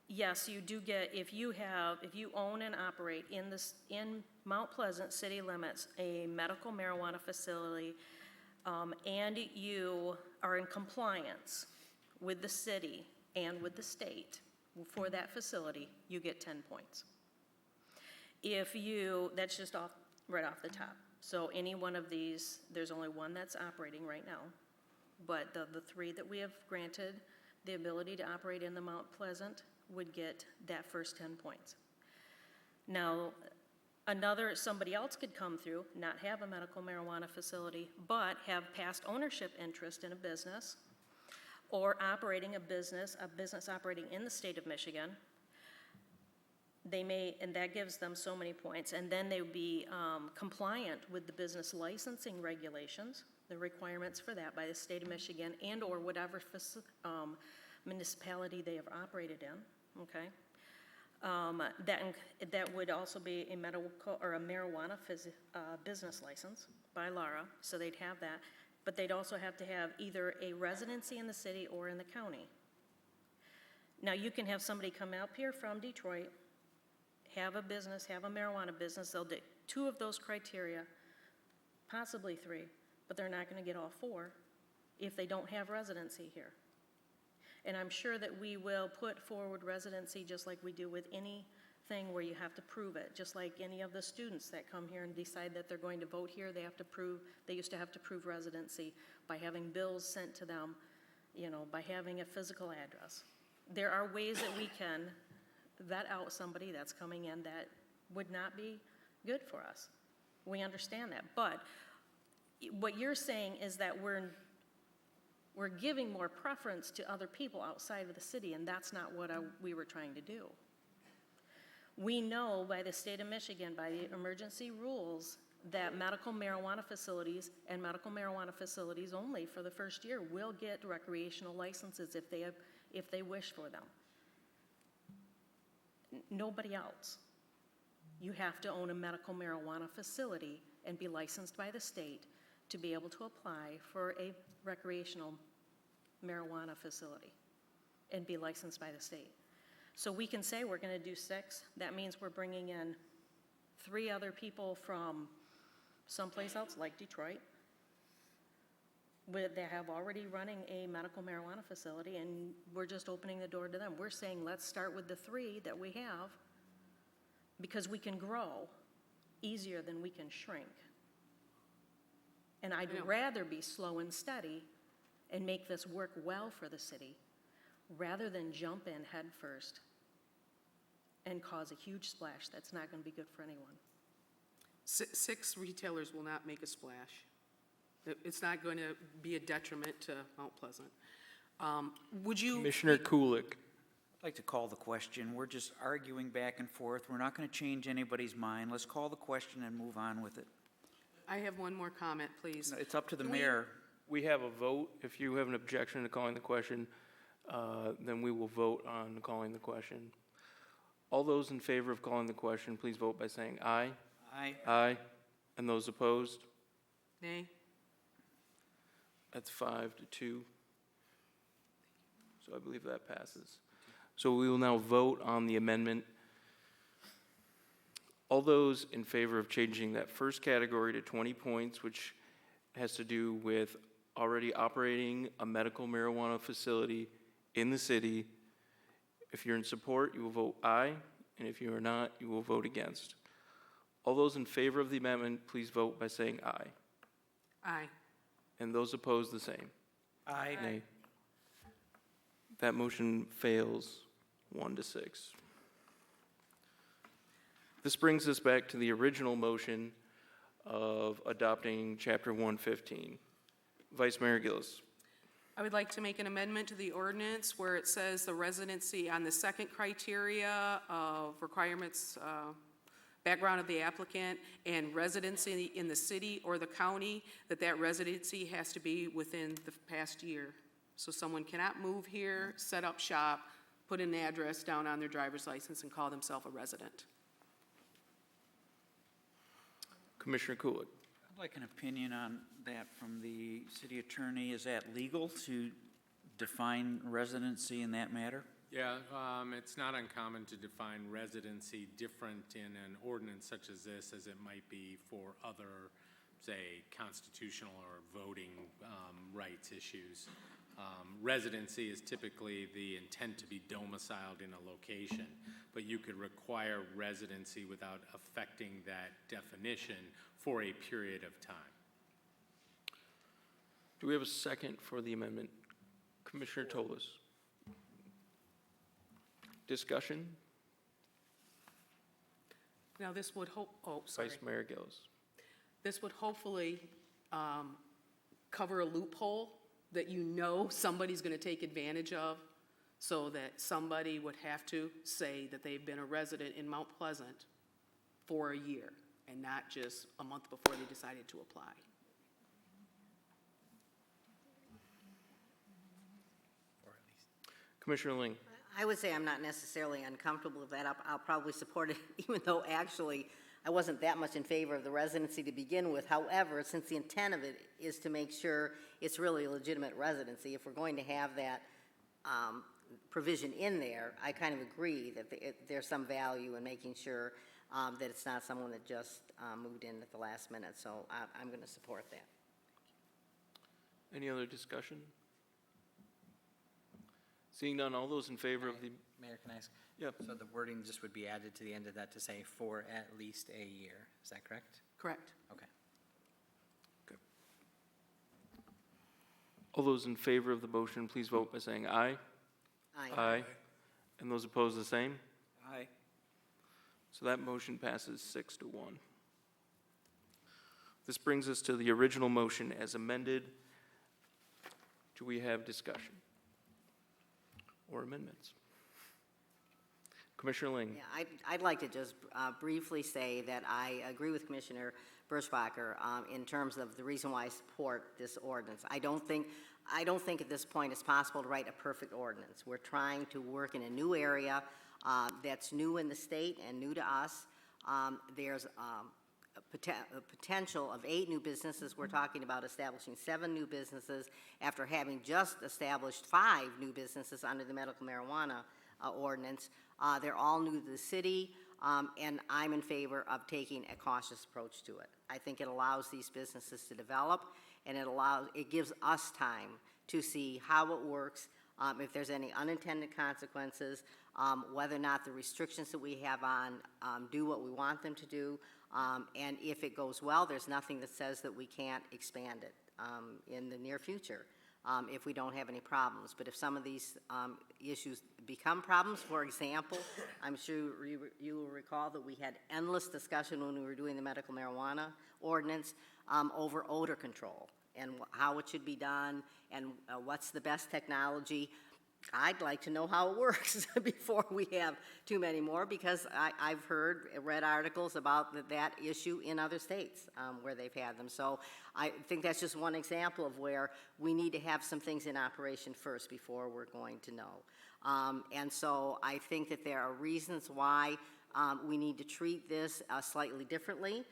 Yes, you do get, if you own and operate in Mount Pleasant city limits, a medical marijuana facility, and you are in compliance with the city and with the state for that facility, you get 10 points. If you, that's just right off the top. So any one of these, there's only one that's operating right now. But the 3 that we have granted the ability to operate in the Mount Pleasant would get that first 10 points. Now, somebody else could come through, not have a medical marijuana facility, but have past ownership interest in a business, or operating a business operating in the state of Michigan. They may, and that gives them so many points, and then they would be compliant with the business licensing regulations, the requirements for that by the state of Michigan and or whatever municipality they have operated in, okay? That would also be a medical or a marijuana business license by Lara, so they'd have that. But they'd also have to have either a residency in the city or in the county. Now, you can have somebody come up here from Detroit, have a business, have a marijuana business, they'll do 2 of those criteria, possibly 3, but they're not gonna get all 4 if they don't have residency here. And I'm sure that we will put forward residency just like we do with any thing where you have to prove it, just like any of the students that come here and decide that they're going to vote here, they used to have to prove residency by having bills sent to them, by having a physical address. There are ways that we can vet out somebody that's coming in that would not be good for us. We understand that, but what you're saying is that we're giving more preference to other people outside of the city, and that's not what we were trying to do. We know by the state of Michigan, by the emergency rules, that medical marijuana facilities and medical marijuana facilities only for the first year will get recreational licenses if they wish for them. Nobody else. You have to own a medical marijuana facility and be licensed by the state to be able to apply for a recreational marijuana facility and be licensed by the state. So we can say we're going to do 6. That means we're bringing in 3 other people from someplace else, like Detroit, that have already running a medical marijuana facility, and we're just opening the door to them. We're saying let's start with the 3 that we have, because we can grow easier than we can shrink. And I'd rather be slow and steady and make this work well for the city, rather than jump in head first and cause a huge splash that's not going to be good for anyone. 6 retailers will not make a splash. It's not going to be a detriment to Mount Pleasant. Would you? Commissioner Kulik. I'd like to call the question. We're just arguing back and forth. We're not going to change anybody's mind. Let's call the question and move on with it. I have one more comment, please. It's up to the Can we- mayor. We have a vote. If you have an objection to calling the question, then we will vote on calling the question. All those in favor of calling the question, please vote by saying aye. Aye. Aye. And those opposed? Nay? That's 5-2. So I believe that passes. So we will now vote on the amendment. All those in favor of changing that first category to 20 points, which has to do with already operating a medical marijuana facility in the city, if you're in support, you will vote aye, and if you are not, you will vote against. All those in favor of the amendment, please vote by saying aye. Aye. And those opposed, the same. Aye. Nay. That motion fails 1-6. This brings us back to the original motion of adopting Chapter 115. Vice Mayor Gillis. I would like to make an amendment to the ordinance where it says the residency on the second criteria of requirements, background of the applicant, and residency in the city or the county, that residency has to be within the past year. So someone cannot move here, set up shop, put an address down on their driver's license and call themselves a resident. Commissioner Kulik. I'd like an opinion on that from the city attorney. Is that legal to define residency in that matter? Yeah, it's not uncommon to define residency different in an ordinance such as this as it might be for other, say, constitutional or voting rights issues. Residency is typically the intent to be domiciled in a location, but you could require residency without affecting that definition for a period of time. Do we have a second for the amendment? Commissioner Toles. Discussion? Now, this would Vice Mayor Gillis. This would hopefully cover a loophole that somebody's going to take advantage of, so that somebody would have to say that they've been a resident in Mount Pleasant for a year, and not just a month before they decided to apply. Commissioner Ling. I would say I'm not necessarily uncomfortable with that. I'll probably support it, even though actually I wasn't that much in favor of the residency to begin with. However, since the intent of it is to make sure it's really a legitimate residency, if we're going to have that provision in there, I kind of agree that there's some value in making sure that it's not someone that just moved in at the last minute. So I'm going to support that. Any other discussion? Seeing none, all those in favor of the Mayor, can I ask? Yep. So the wording just would be added to the end of that to say for at least a year. Is that correct? Correct. Okay. All those in favor of the motion, please vote by saying aye. Aye. And those opposed, the same? Aye. So that motion passes 6-1. This brings us to the original motion as amended. Do we have discussion or amendments? Commissioner Ling? Yeah, I'd like to just briefly say that I agree with Commissioner Birschbacher in terms of the reason why I support this ordinance. I don't think at this point it's possible to write a perfect ordinance. We're trying to work in a new area that's new in the state and new to us. There's a potential of 8 new businesses. We're talking about establishing 7 new businesses after having just established 5 new businesses under the medical marijuana ordinance. They're all new to the city, and I'm in favor of taking a cautious approach to it. I think it allows these businesses to develop, and it gives us time to see how it works, if there's any unintended consequences, whether or not the restrictions that we have on do what we want them to do, and if it goes well, there's nothing that says that we can't expand it in the near future. If we don't have any problems. But if some of these issues become problems, for example, I'm sure you will recall that we had endless discussion when we were doing the medical marijuana ordinance over odor control and how it should be done and what's the best technology. I'd like to know how it works before we have too many more, because I've read articles about that issue in other states where they've had them. So I think that's just one example of where we need to have some things in operation first before we're going to know. And so I think that there are reasons why we need to treat this slightly differently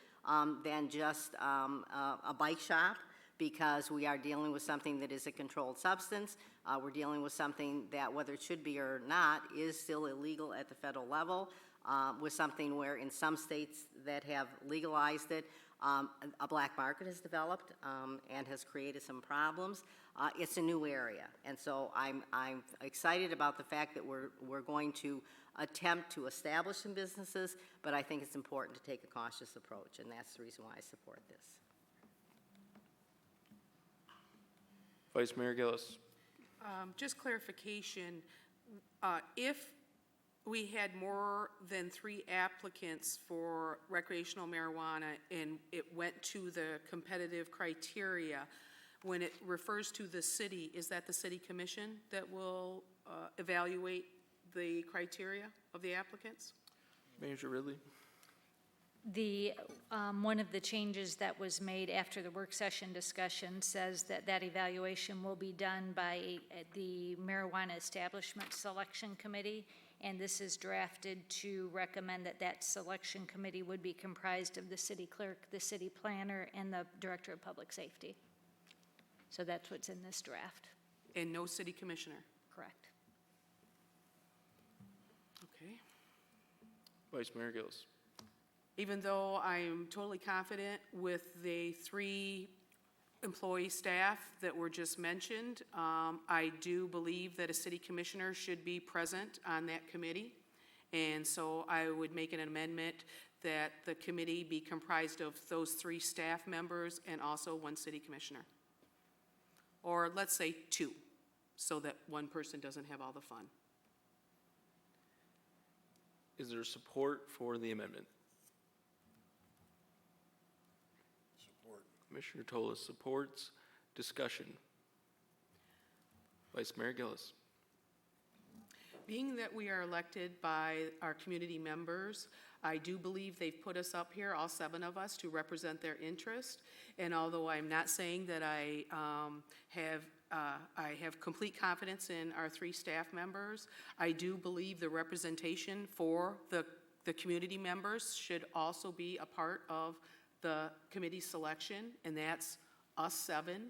than just a bike shop, because we are dealing with something that is a controlled substance. We're dealing with something that, whether it should be or not, is still illegal at the federal level, with something where in some states that have legalized it, a black market has developed and has created some problems. It's a new area, and so I'm excited about the fact that we're going to attempt to establish some businesses, but I think it's important to take a cautious approach, and that's the reason why I support this. Vice Mayor Gillis? Just clarification, if we had more than 3 applicants for recreational marijuana and it went to the competitive criteria, when it refers to the city, is that the city commission that will evaluate the criteria of the applicants? Manager Ridley? The, one of the changes that was made after the work session discussion says that that evaluation will be done by the Marijuana Establishment Selection Committee, and this is drafted to recommend that that selection committee would be comprised of the city clerk, the city planner, and the director of public safety. So that's what's in this draft. And no city commissioner? Correct. Okay. Vice Mayor Gillis? Even though I'm totally confident with the 3 employee staff that were just mentioned, I do believe that a city commissioner should be present on that committee. And so I would make an amendment that the committee be comprised of those 3 staff members and also 1 city commissioner. Or let's say 2, so that 1 person doesn't have all the fun. Is there support for the amendment? Commissioner Tola supports. Discussion. Vice Mayor Gillis? Being that we are elected by our community members, I do believe they've put us up here, all 7 of us, to represent their interest. And although I'm not saying that I have complete confidence in our 3 staff members, I do believe the representation for the community members should also be a part of the committee selection, and that's us 7.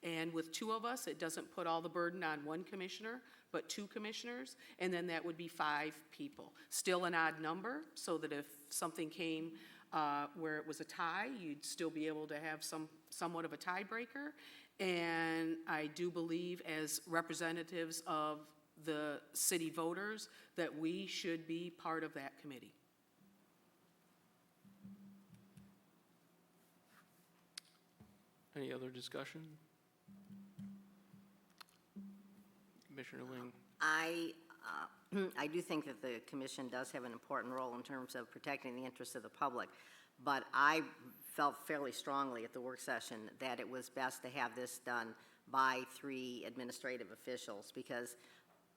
And with 2 of us, it doesn't put all the burden on 1 commissioner, but 2 commissioners, and then that would be 5 people. Still an odd number, so that if something came where it was a tie, you'd still be able to have somewhat of a tiebreaker. And I do believe, as representatives of the city voters, that we should be part of that committee. Any other discussion? Commissioner Ling? I do think that the commission does have an important role in terms of protecting the interests of the public, but I felt fairly strongly at the work session that it was best to have this done by 3 administrative officials, because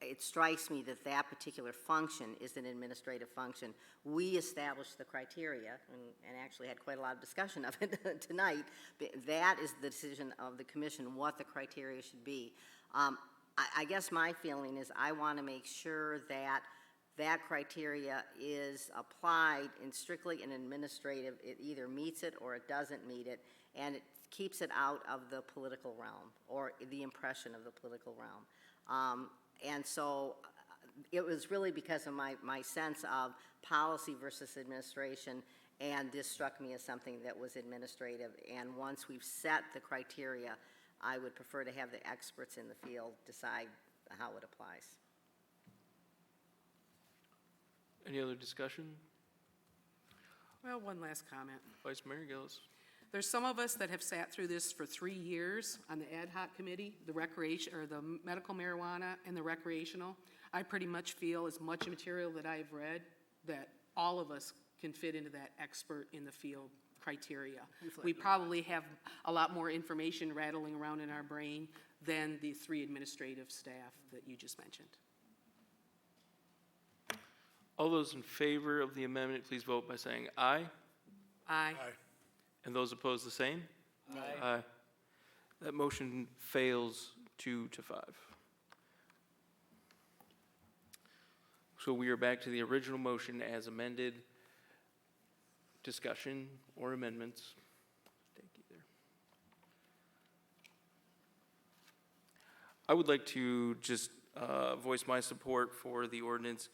it strikes me that that particular function is an administrative function. We established the criteria and actually had quite a lot of discussion of it tonight. That is the decision of the commission, what the criteria should be. I guess my feeling is I want to make sure that that criteria is applied in strictly an administrative, it either meets it or it doesn't meet it, and it keeps it out of the political realm or the impression of the political realm. And so it was really because of my sense of policy versus administration, and this struck me as something that was administrative. And once we've set the criteria, I would prefer to have the experts in the field decide how it applies. Any other discussion? Well, one last comment. Vice Mayor Gillis? There's some of us that have sat through this for 3 years on the ad hoc committee, the recreation, or the medical marijuana and the recreational. I pretty much feel as much material that I've read that all of us can fit into that expert in the field criteria. We probably have a lot more information rattling around in our brain than the 3 administrative staff that you just mentioned. All those in favor of the amendment, please vote by saying aye. Aye. And those opposed, the same? Aye. That motion fails 2-5. So we are back to the original motion as amended. Discussion or amendments? Take either. I would like to just voice my support for the ordinance.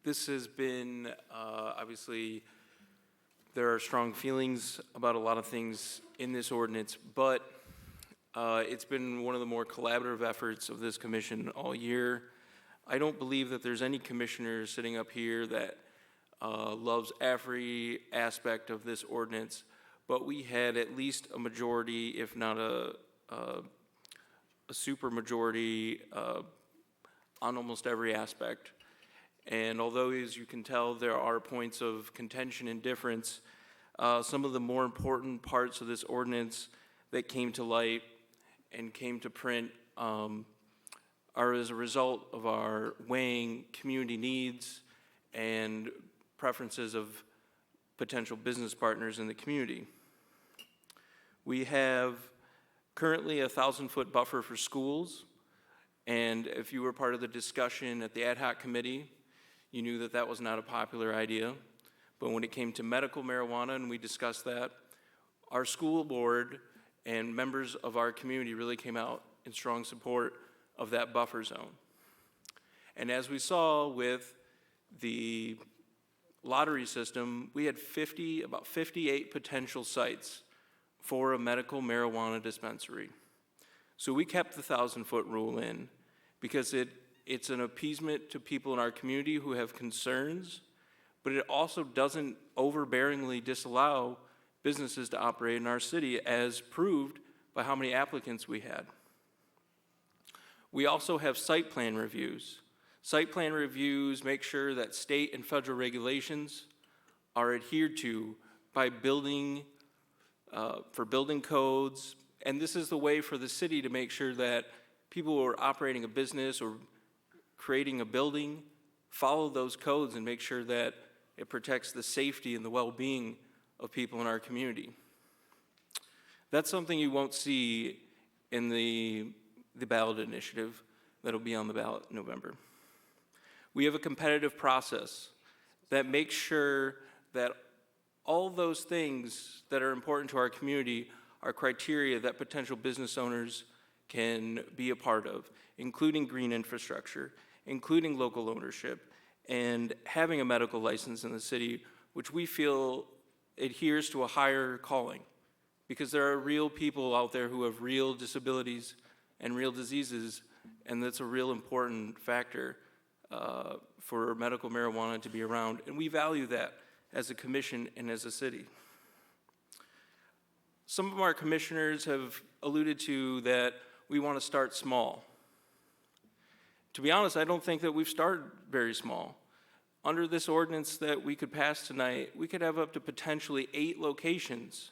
This has been, obviously, there are strong feelings about a lot of things in this ordinance, but it's been one of the more collaborative efforts of this commission all year. I don't believe that there's any commissioner sitting up here that loves every aspect of this ordinance, but we had at least a majority, if not a super majority, on almost every aspect. And although, as you can tell, there are points of contention and difference, some of the more important parts of this ordinance that came to light and came to print are as a result of our weighing community needs and preferences of potential business partners in the community. We have currently a 1,000-foot buffer for schools, and if you were part of the discussion at the ad hoc committee, you knew that that was not a popular idea. But when it came to medical marijuana and we discussed that, our school board and members of our community really came out in strong support of that buffer zone. And as we saw with the lottery system, we had about 58 potential sites for a medical marijuana dispensary. So we kept the 1,000-foot rule in because it's an appeasement to people in our community who have concerns, but it also doesn't overbearingly disallow businesses to operate in our city, as proved by how many applicants we had. We also have site plan reviews. Site plan reviews make sure that state and federal regulations are adhered to by building codes, and this is the way for the city to make sure that people who are operating a business or creating a building follow those codes and make sure that it protects the safety and the well-being of people in our community. That's something you won't see in the ballot initiative that'll be on the ballot in November. We have a competitive process that makes sure that all those things that are important to our community are criteria that potential business owners can be a part of, including green infrastructure, including local ownership, and having a medical license in the city, which we feel adheres to a higher calling, because there are real people out there who have real disabilities and real diseases And that's a real important factor for medical marijuana to be around. And we value that as a commission and as a city. Some of our commissioners have alluded to that we want to start small. To be honest, I don't think that we've started very small. Under this ordinance that we could pass tonight, we could have up to potentially 8 locations,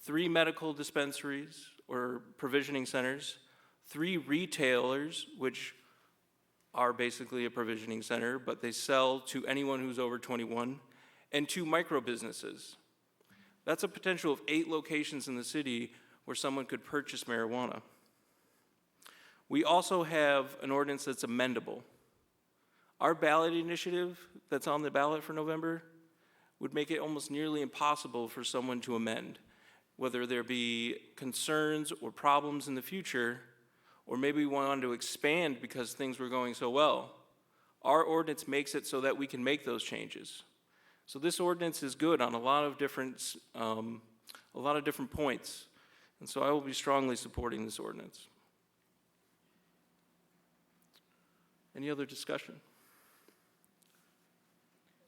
3 medical dispensaries or provisioning centers, 3 retailers, which are basically a provisioning center, but they sell to anyone who's over 21, and 2 micro businesses. That's a potential of 8 locations in the city where someone could purchase marijuana. We also have an ordinance that's amendable. Our ballot initiative that's on the ballot for November would make it almost nearly impossible for someone to amend, whether there be concerns or problems in the future, or maybe we wanted to expand because things were going so well. Our ordinance makes it so that we can make those changes. So this ordinance is good on a lot of different points, and so I will be strongly supporting this ordinance. Any other discussion?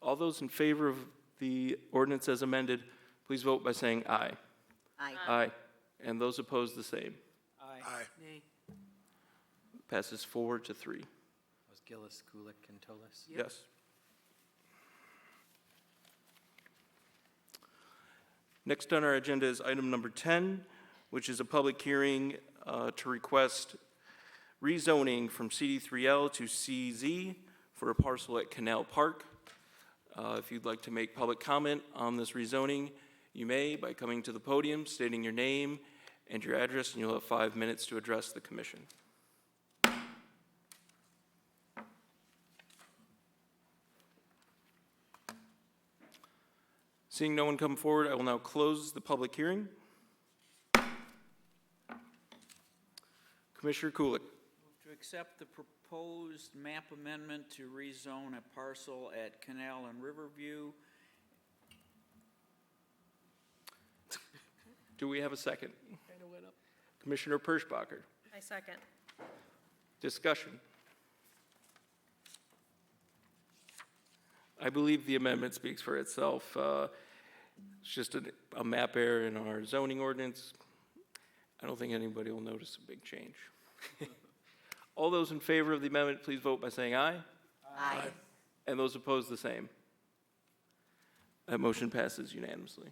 All those in favor of the ordinance as amended, please vote by saying aye. Aye. Aye. And those opposed, the same. Aye. Nay. Passes 4-3. Was Gillis, Kulik, and Tolis? Yes. Next on our agenda is item number 10, which is a public hearing to request rezoning from CD3L to CZ for a parcel at Canal Park. If you'd like to make public comment on this rezoning, you may by coming to the podium, stating your name and your address, and you'll have 5 minutes to address the commission. Seeing no one come forward, I will now close the public hearing. Commissioner Kulik. To accept the proposed map amendment to rezone a parcel at Canal and Riverview. Do we have a second? Commissioner Perschbacher. I second. Discussion. I believe the amendment speaks for itself. It's just a map error in our zoning ordinance. I don't think anybody will notice a big change. All those in favor of the amendment, please vote by saying aye. Aye. And those opposed, the same. That motion passes unanimously.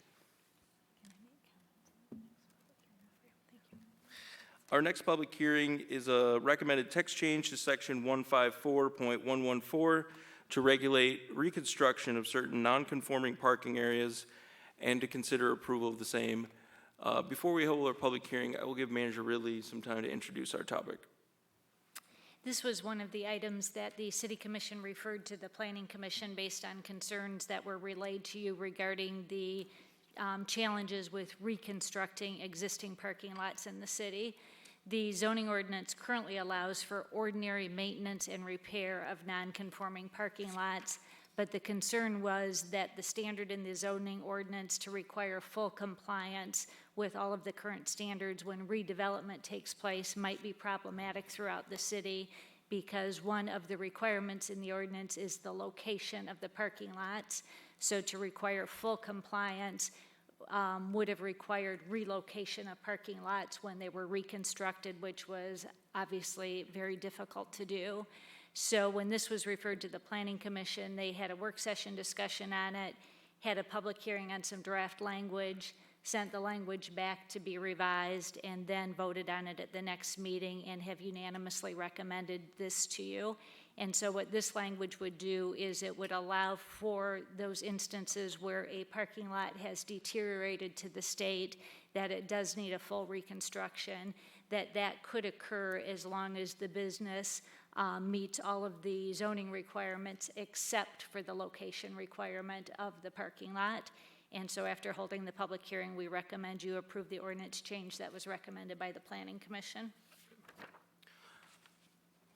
Our next public hearing is a recommended text change to section 154.114 to regulate reconstruction of certain non-conforming parking areas and to consider approval of the same. Before we hold our public hearing, I will give Manager Ridley some time to introduce our topic. This was one of the items that the City Commission referred to the Planning Commission based on concerns that were relayed to you regarding the challenges with reconstructing existing parking lots in the city. The zoning ordinance currently allows for ordinary maintenance and repair of non-conforming parking lots, but the concern was that the standard in the zoning ordinance to require full compliance with all of the current standards when redevelopment takes place might be problematic throughout the city because one of the requirements in the ordinance is the location of the parking lots. So to require full compliance would have required relocation of parking lots when they were reconstructed, which was obviously very difficult to do. So when this was referred to the Planning Commission, they had a work session discussion on it, had a public hearing on some draft language, sent the language back to be revised, and then voted on it at the next meeting and have unanimously recommended this to you. And so what this language would do is it would allow for those instances where a parking lot has deteriorated to the state that it does need a full reconstruction, that could occur as long as the business meets all of the zoning requirements except for the location requirement of the parking lot. And so after holding the public hearing, we recommend you approve the ordinance change that was recommended by the Planning Commission.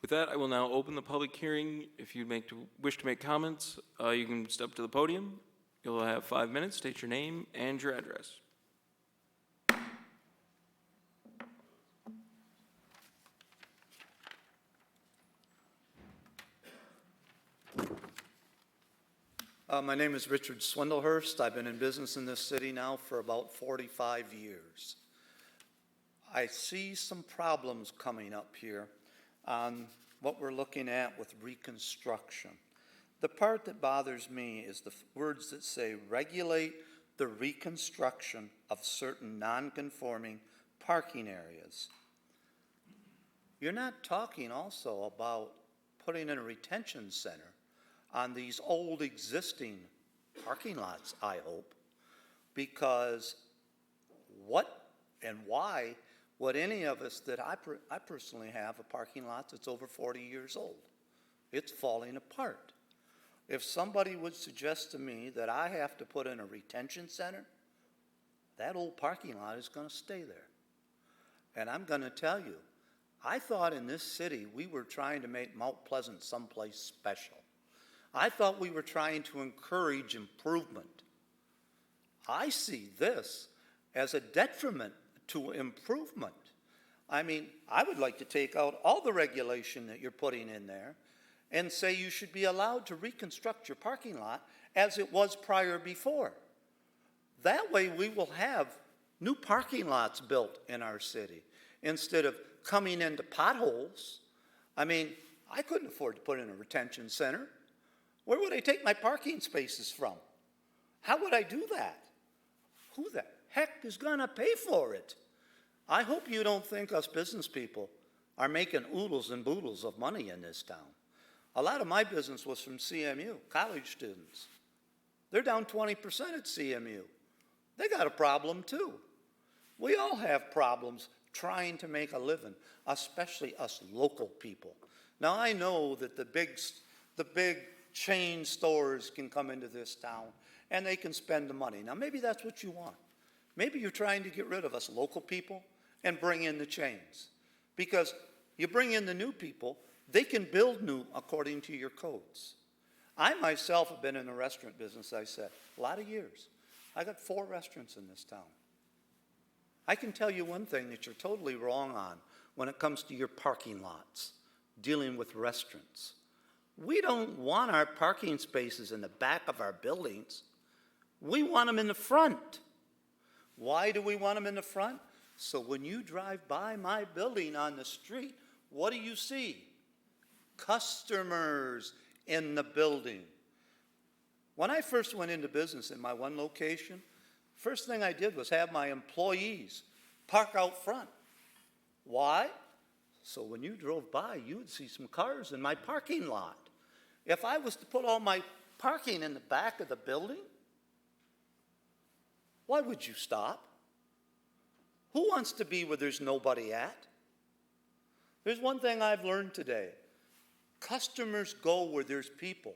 With that, I will now open the public hearing. If you wish to make comments, you can step to the podium. You'll have 5 minutes. State your name and your address. My name is Richard Swindlehurst. I've been in business in this city now for about 45 years. I see some problems coming up here on what we're looking at with reconstruction. The part that bothers me is the words that say regulate the reconstruction of certain non-conforming parking areas. You're not talking also about putting in a retention center on these old existing parking lots, I hope, because what and why would any of us that I personally have a parking lot that's over 40 years old? It's falling apart. If somebody would suggest to me that I have to put in a retention center, that old parking lot is going to stay there. And I'm going to tell you, I thought in this city we were trying to make Mount Pleasant someplace special. I thought we were trying to encourage improvement. I see this as a detriment to improvement. I mean, I would like to take out all the regulation that you're putting in there and say you should be allowed to reconstruct your parking lot as it was prior before. That way we will have new parking lots built in our city instead of coming into potholes. I mean, I couldn't afford to put in a retention center. Where would I take my parking spaces from? How would I do that? Who the heck is going to pay for it? I hope you don't think us business people are making oodles and boodles of money in this town. A lot of my business was from CMU, college students. They're down 20% at CMU. They got a problem too. We all have problems trying to make a living, especially us local people. Now I know that the big chain stores can come into this town and they can spend the money. Now maybe that's what you want. Maybe you're trying to get rid of us local people and bring in the chains. Because you bring in the new people, they can build new according to your codes. I myself have been in the restaurant business, I said, a lot of years. I got 4 restaurants in this town. I can tell you one thing that you're totally wrong on when it comes to your parking lots, dealing with restaurants. We don't want our parking spaces in the back of our buildings. We want them in the front. Why do we want them in the front? So when you drive by my building on the street, what do you see? Customers in the building. When I first went into business in my one location, first thing I did was have my employees park out front. Why? So when you drove by, you would see some cars in my parking lot. If I was to put all my parking in the back of the building, why would you stop? Who wants to be where there's nobody at? There's one thing I've learned today. Customers go where there's people.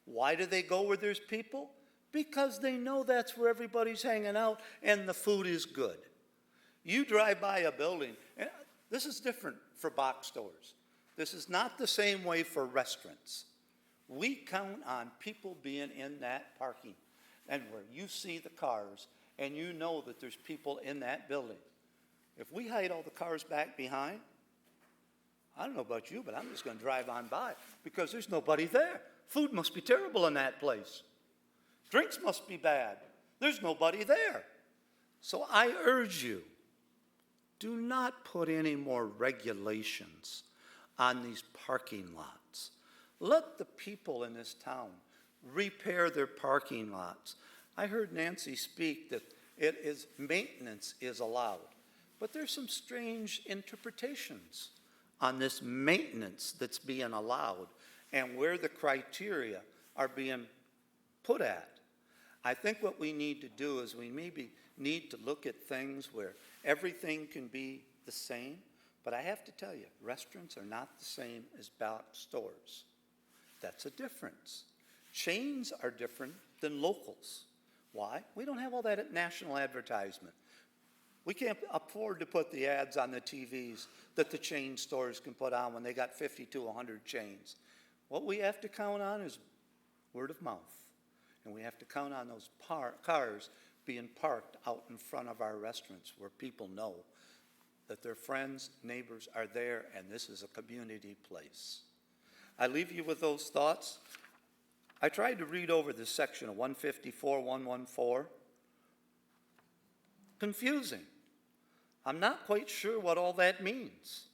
Why do they go where there's people? Because they know that's where everybody's hanging out and the food is good. You drive by a building, and this is different for box stores. This is not the same way for restaurants. We count on people being in that parking and where you see the cars and you know that there's people in that building. If we hide all the cars back behind, I don't know about you, but I'm just going to drive on by because there's nobody there. Food must be terrible in that place. Drinks must be bad. There's nobody there. So I urge you, do not put any more regulations on these parking lots. Let the people in this town repair their parking lots. I heard Nancy speak that maintenance is allowed, but there's some strange interpretations on this maintenance that's being allowed and where the criteria are being put at. I think what we need to do is we maybe need to look at things where everything can be the same, but I have to tell you, restaurants are not the same as box stores. That's a difference. Chains are different than locals. Why? We don't have all that national advertisement. We can't afford to put the ads on the TVs that the chain stores can put on when they got 50 to 100 chains. What we have to count on is word of mouth. And we have to count on those cars being parked out in front of our restaurants where people know that their friends, neighbors are there and this is a community place. I leave you with those thoughts. I tried to read over this section of 154-114. Confusing. I'm not quite sure what all that means.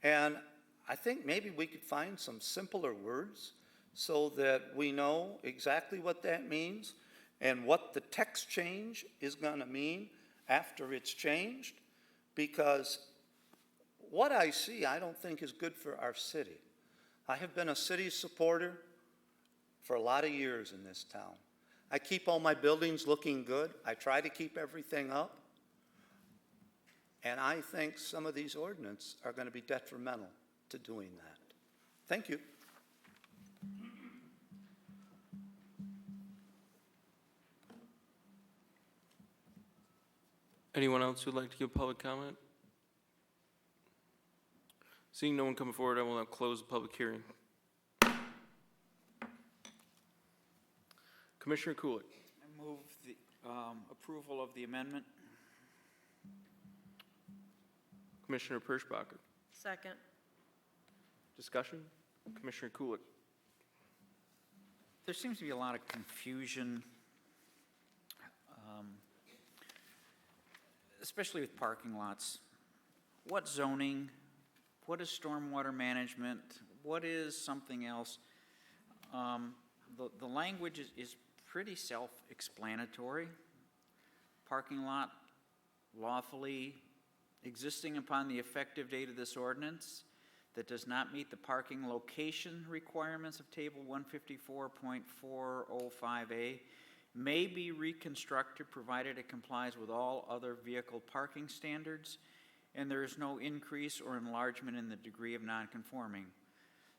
And I think maybe we could find some simpler words so that we know exactly what that means and what the text change is going to mean after it's changed, because what I see I don't think is good for our city. I have been a city supporter for a lot of years in this town. I keep all my buildings looking good. I try to keep everything up. And I think some of these ordinances are going to be detrimental to doing that. Thank you. Anyone else who'd like to give public comment? Seeing no one coming forward, I will now close the public hearing. Commissioner Kulik. I move the approval of the amendment. Commissioner Perschbacher. Second. Discussion? Commissioner Kulik. There seems to be a lot of confusion, especially with parking lots. What zoning? What is stormwater management? What is something else? The language is pretty self-explanatory. Parking lot lawfully existing upon the effective date of this ordinance that does not meet the parking location requirements of Table 154.405A may be reconstructed provided it complies with all other vehicle parking standards and there is no increase or enlargement in the degree of nonconforming.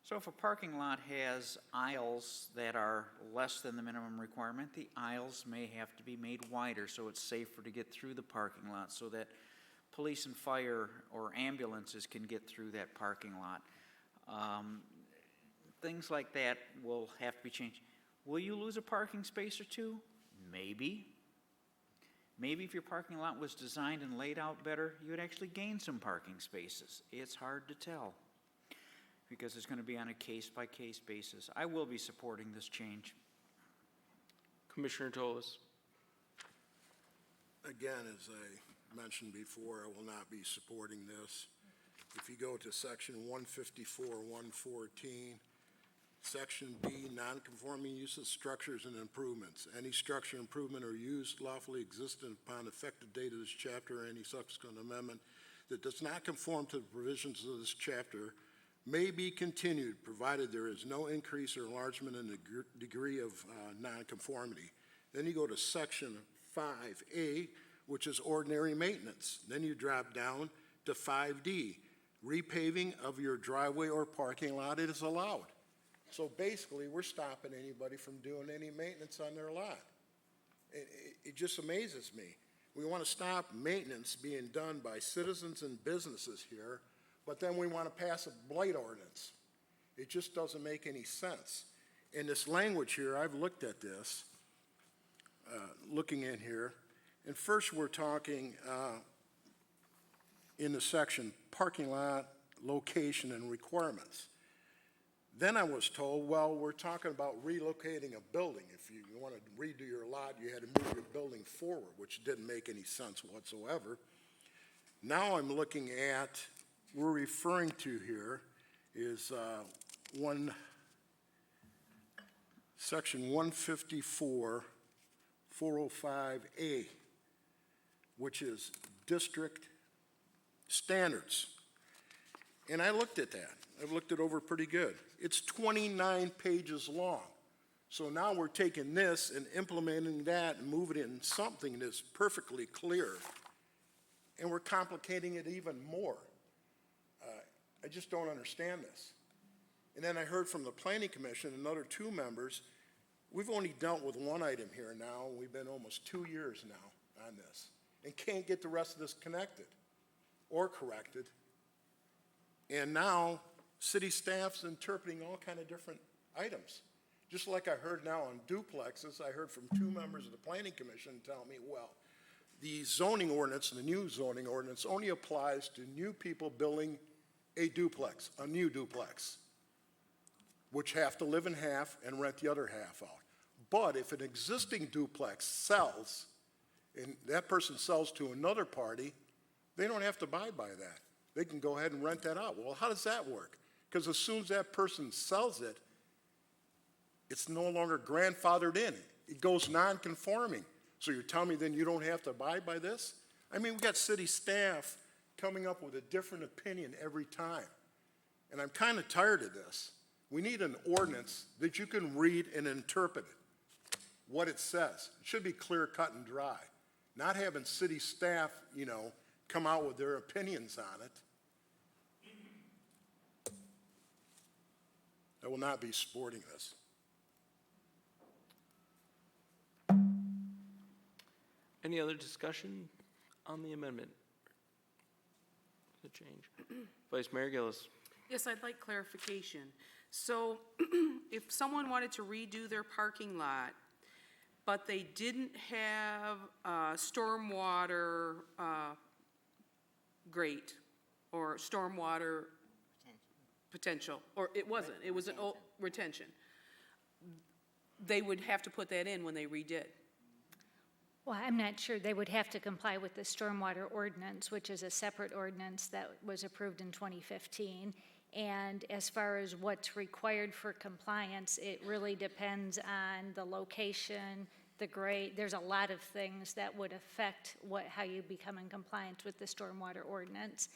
So if a parking lot has aisles that are less than the minimum requirement, the aisles may have to be made wider so it's safer to get through the parking lot so that police and fire or ambulances can get through that parking lot. Things like that will have to be changed. Will you lose a parking space or two? Maybe. Maybe if your parking lot was designed and laid out better, you would actually gain some parking spaces. It's hard to tell because it's going to be on a case-by-case basis. I will be supporting this change. Commissioner Toles. Again, as I mentioned before, I will not be supporting this. If you go to section 154-114, section B, non-conforming uses, structures, and improvements. Any structure, improvement, or use lawfully existent upon effective date of this chapter or any subsequent amendment that does not conform to the provisions of this chapter may be continued, provided there is no increase or enlargement in the degree of nonconformity. Then you go to section 5A, which is ordinary maintenance. Then you drop down to 5D, repaving of your driveway or parking lot is allowed. So basically, we're stopping anybody from doing any maintenance on their lot. It just amazes me. We want to stop maintenance being done by citizens and businesses here, but then we want to pass a blight ordinance. It just doesn't make any sense. In this language here, I've looked at this, looking in here, and first we're talking in the section parking lot, location, and requirements. Then I was told, well, we're talking about relocating a building. If you want to redo your lot, you had to move your building forward, which didn't make any sense whatsoever. Now I'm looking at, we're referring to here is section 154-405A, which is district standards. And I looked at that. I've looked it over pretty good. It's 29 pages long. So now we're taking this and implementing that and moving it in something that's perfectly clear. And we're complicating it even more. I just don't understand this. And then I heard from the Planning Commission, another 2 members, we've only dealt with one item here now. We've been almost 2 years now on this and can't get the rest of this connected or corrected. And now city staff's interpreting all kind of different items. Just like I heard now on duplexes, I heard from 2 members of the Planning Commission tell me, well, the zoning ordinance, the new zoning ordinance, only applies to new people building a duplex, a new duplex. which have to live in half and rent the other half out. But if an existing duplex sells, and that person sells to another party, they don't have to abide by that. They can go ahead and rent that out. Well, how does that work? Because as soon as that person sells it, it's no longer grandfathered in. It goes non-conforming. So you're telling me then you don't have to abide by this? I mean, we got city staff coming up with a different opinion every time. And I'm kind of tired of this. We need an ordinance that you can read and interpret it, what it says. It should be clear, cut, and dry. Not having city staff, come out with their opinions on it. I will not be supporting this. Any other discussion on the amendment? The change. Vice Mayor Gillis. Yes, I'd like clarification. So if someone wanted to redo their parking lot, but they didn't have stormwater grate or stormwater potential, or it wasn't, it was an old retention, they would have to put that in when they redid. Well, I'm not sure. They would have to comply with the stormwater ordinance, which is a separate ordinance that was approved in 2015. And as far as what's required for compliance, it really depends on the location, the grade. There's a lot of things that would affect how you become in compliance with the stormwater ordinance.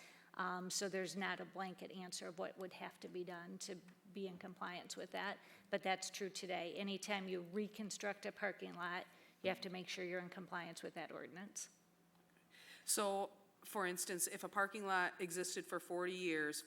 So there's not a blanket answer of what would have to be done to be in compliance with that. But that's true today. Anytime you reconstruct a parking lot, you have to make sure you're in compliance with that ordinance. So, for instance, if a parking lot existed for 40 years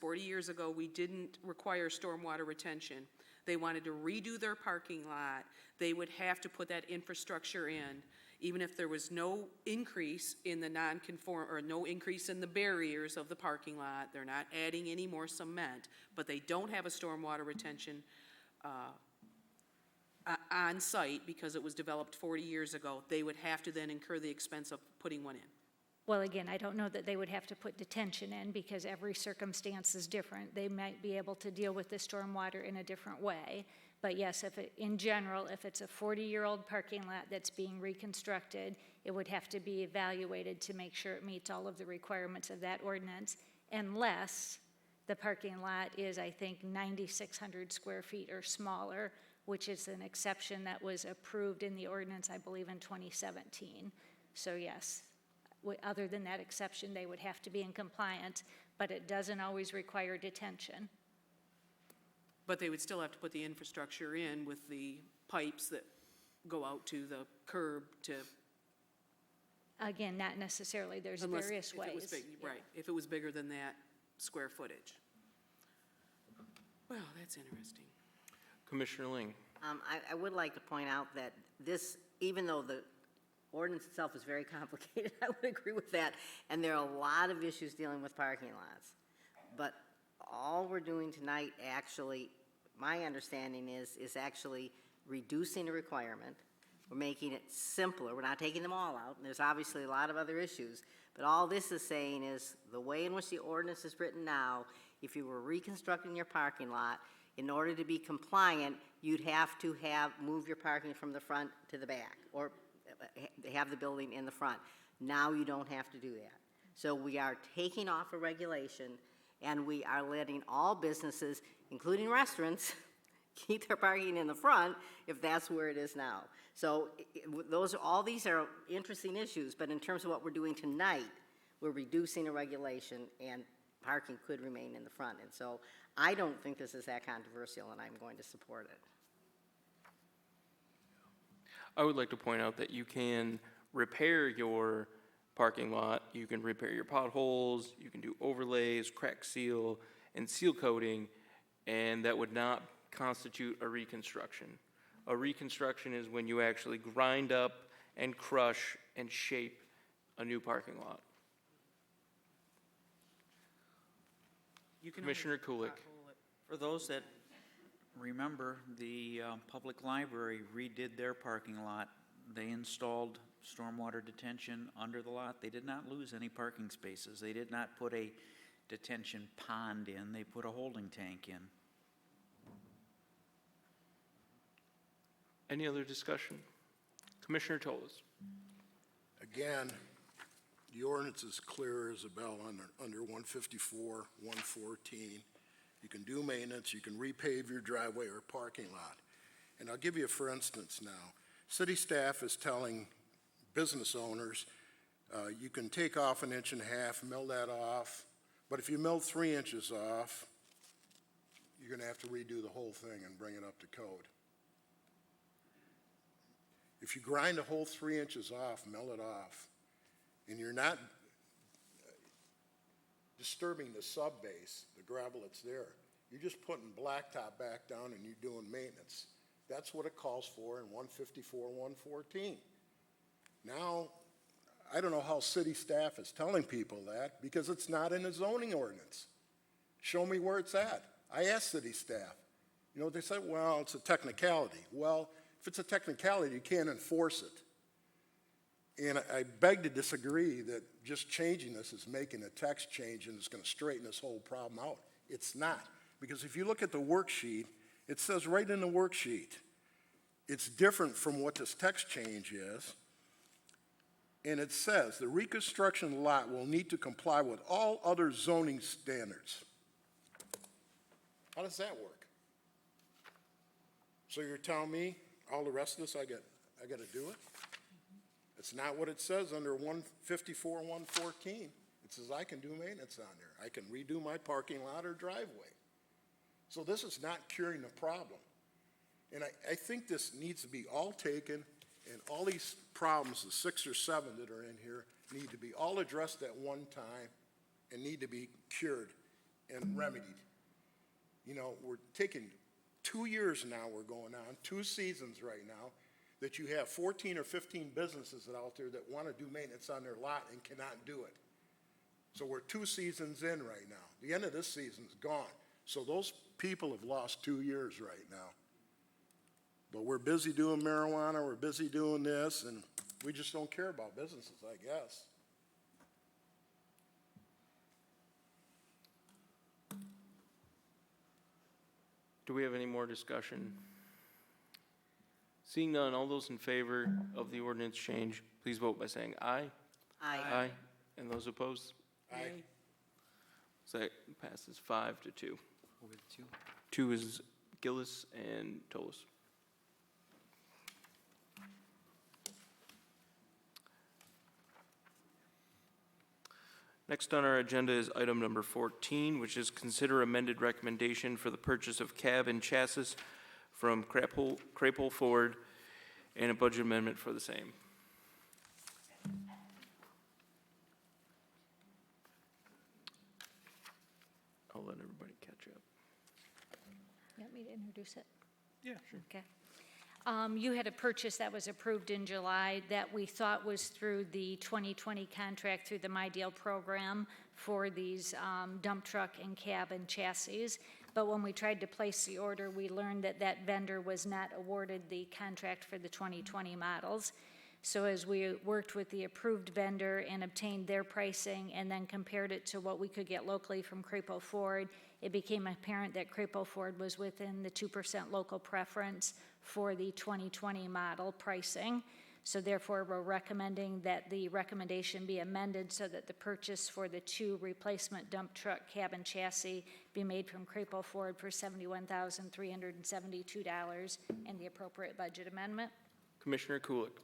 ago, we didn't require stormwater retention. They wanted to redo their parking lot, they would have to put that infrastructure in, even if there was no increase in the non-conform, or no increase in the barriers of the parking lot. They're not adding any more cement, but they don't have a stormwater retention on site because it was developed 40 years ago. They would have to then incur the expense of putting one in. Well, again, I don't know that they would have to put detention in because every circumstance is different. They might be able to deal with the stormwater in a different way. But yes, in general, if it's a 40-year-old parking lot that's being reconstructed, it would have to be evaluated to make sure it meets all of the requirements of that ordinance, unless the parking lot is, I think, 9,600 square feet or smaller, which is an exception that was approved in the ordinance, I believe, in 2017. So yes, other than that exception, they would have to be in compliance, but it doesn't always require detention. But they would still have to put the infrastructure in with the pipes that go out to the curb to. Again, not necessarily. There's Unless various if it was ways. big, right, if it was bigger than that square footage. Well, that's interesting. Commissioner Ling. I would like to point out that this, even though the ordinance itself is very complicated, I would agree with that, and there are a lot of issues dealing with parking lots. But all we're doing tonight, actually, my understanding is actually reducing the requirement. We're making it simpler. We're not taking them all out, and there's obviously a lot of other issues. But all this is saying is the way in which the ordinance is written now, if you were reconstructing your parking lot, in order to be compliant, you'd have to move your parking from the front to the back, or have the building in the front. Now you don't have to do that. So we are taking off a regulation, and we are letting all businesses, including restaurants, keep their parking in the front if that's where it is now. So all these are interesting issues, but in terms of what we're doing tonight, we're reducing a regulation, and parking could remain in the front. And so I don't think this is that controversial, and I'm going to support it. I would like to point out that you can repair your parking lot, you can repair your potholes, you can do overlays, crack seal, and seal coating, and that would not constitute a reconstruction. A reconstruction is when you actually grind up and crush and shape a new parking lot. Commissioner Kulik. For those that remember, the public library redid their parking lot. They installed stormwater detention under the lot. They did not lose any parking spaces. They did not put a detention pond in. They put a holding tank in. Any other discussion? Commissioner Toles. Again, the ordinance is clear as a bell under 154, 114. You can do maintenance, you can repave your driveway or parking lot. And I'll give you a for instance now. City staff is telling business owners, you can take off 1.5 inches, mill that off, but if you mill 3 inches off, you're gonna have to redo the whole thing and bring it up to code. If you grind a whole 3 inches off, mill it off, and you're not disturbing the sub-base, the gravel that's there, you're just putting blacktop back down and you're doing maintenance. That's what it calls for in 154, 114. Now, I don't know how city staff is telling people that because it's not in the zoning ordinance. Show me where it's at. I asked city staff. You know, they said, well, it's a technicality. Well, if it's a technicality, you can't enforce it. And I beg to disagree that just changing this is making a text change and it's going to straighten this whole problem out. It's not. Because if you look at the worksheet, it says right in the worksheet, it's different from what this text change is. And it says the reconstruction lot will need to comply with all other zoning standards. How does that work? So you're telling me all the rest of this I got to do it? It's not what it says under 154, 114. It says I can do maintenance on there. I can redo my parking lot or driveway. So this is not curing the problem. And I think this needs to be all taken, and all these problems, the 6 or 7 that are in here, need to be all addressed at one time and need to be cured and remedied. You know, we're taking 2 years now, we're going on, 2 seasons right now, that you have 14 or 15 businesses out there that want to do maintenance on their lot and cannot do it. So we're 2 seasons in right now. The end of this season's gone. So those people have lost 2 years right now. But we're busy doing marijuana, we're busy doing this, and we just don't care about businesses, I guess. Do we have any more discussion? Seeing none, all those in favor of the ordinance change, please vote by saying aye. Aye. Aye. And those opposed? Aye. So that passes 5-2. With 2. 2 is Gillis and Toles. Next on our agenda is item number 14, which is consider amended recommendation for the purchase of cab and chassis from Crapple Ford and a budget amendment for the same. I'll let everybody catch up. You want me to introduce it? Yeah, sure. Okay. You had a purchase that was approved in July that we thought was through the 2020 contract through the My Deal program for these dump truck and cab and chassis. But when we tried to place the order, we learned that that vendor was not awarded the contract for the 2020 models. So as we worked with the approved vendor and obtained their pricing and then compared it to what we could get locally from Crapo Ford, it became apparent that Crapo Ford was within the 2% local preference for the 2020 model pricing. So therefore, we're recommending that the recommendation be amended so that the purchase for the 2 replacement dump truck cab and chassis be made from Crapo Ford for $71,372 and the appropriate budget amendment. Commissioner Kulik.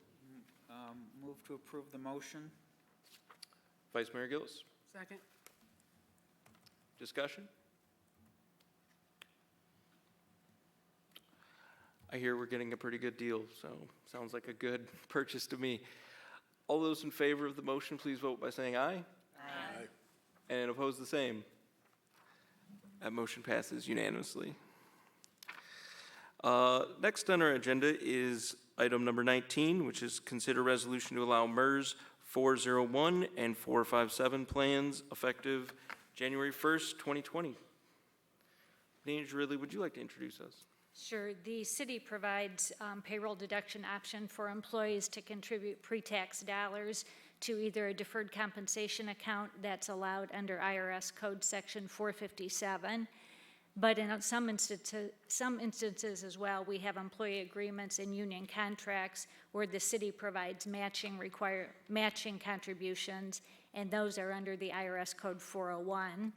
Move to approve the motion. Vice Mayor Gillis. Second. Discussion? I hear we're getting a pretty good deal, so sounds like a good purchase to me. All those in favor of the motion, please vote by saying aye. Aye. And opposed, the same. That motion passes unanimously. Next on our agenda is item number 19, which is consider resolution to allow MERS 401 and 457 plans effective January 1st, 2020. Manager Ridley, would you like to introduce us? Sure. The city provides payroll deduction option for employees to contribute pre-tax dollars to either a deferred compensation account that's allowed under IRS Code Section 457. But in some instances as well, we have employee agreements and union contracts where the city provides matching contributions, and those are under the IRS Code 401.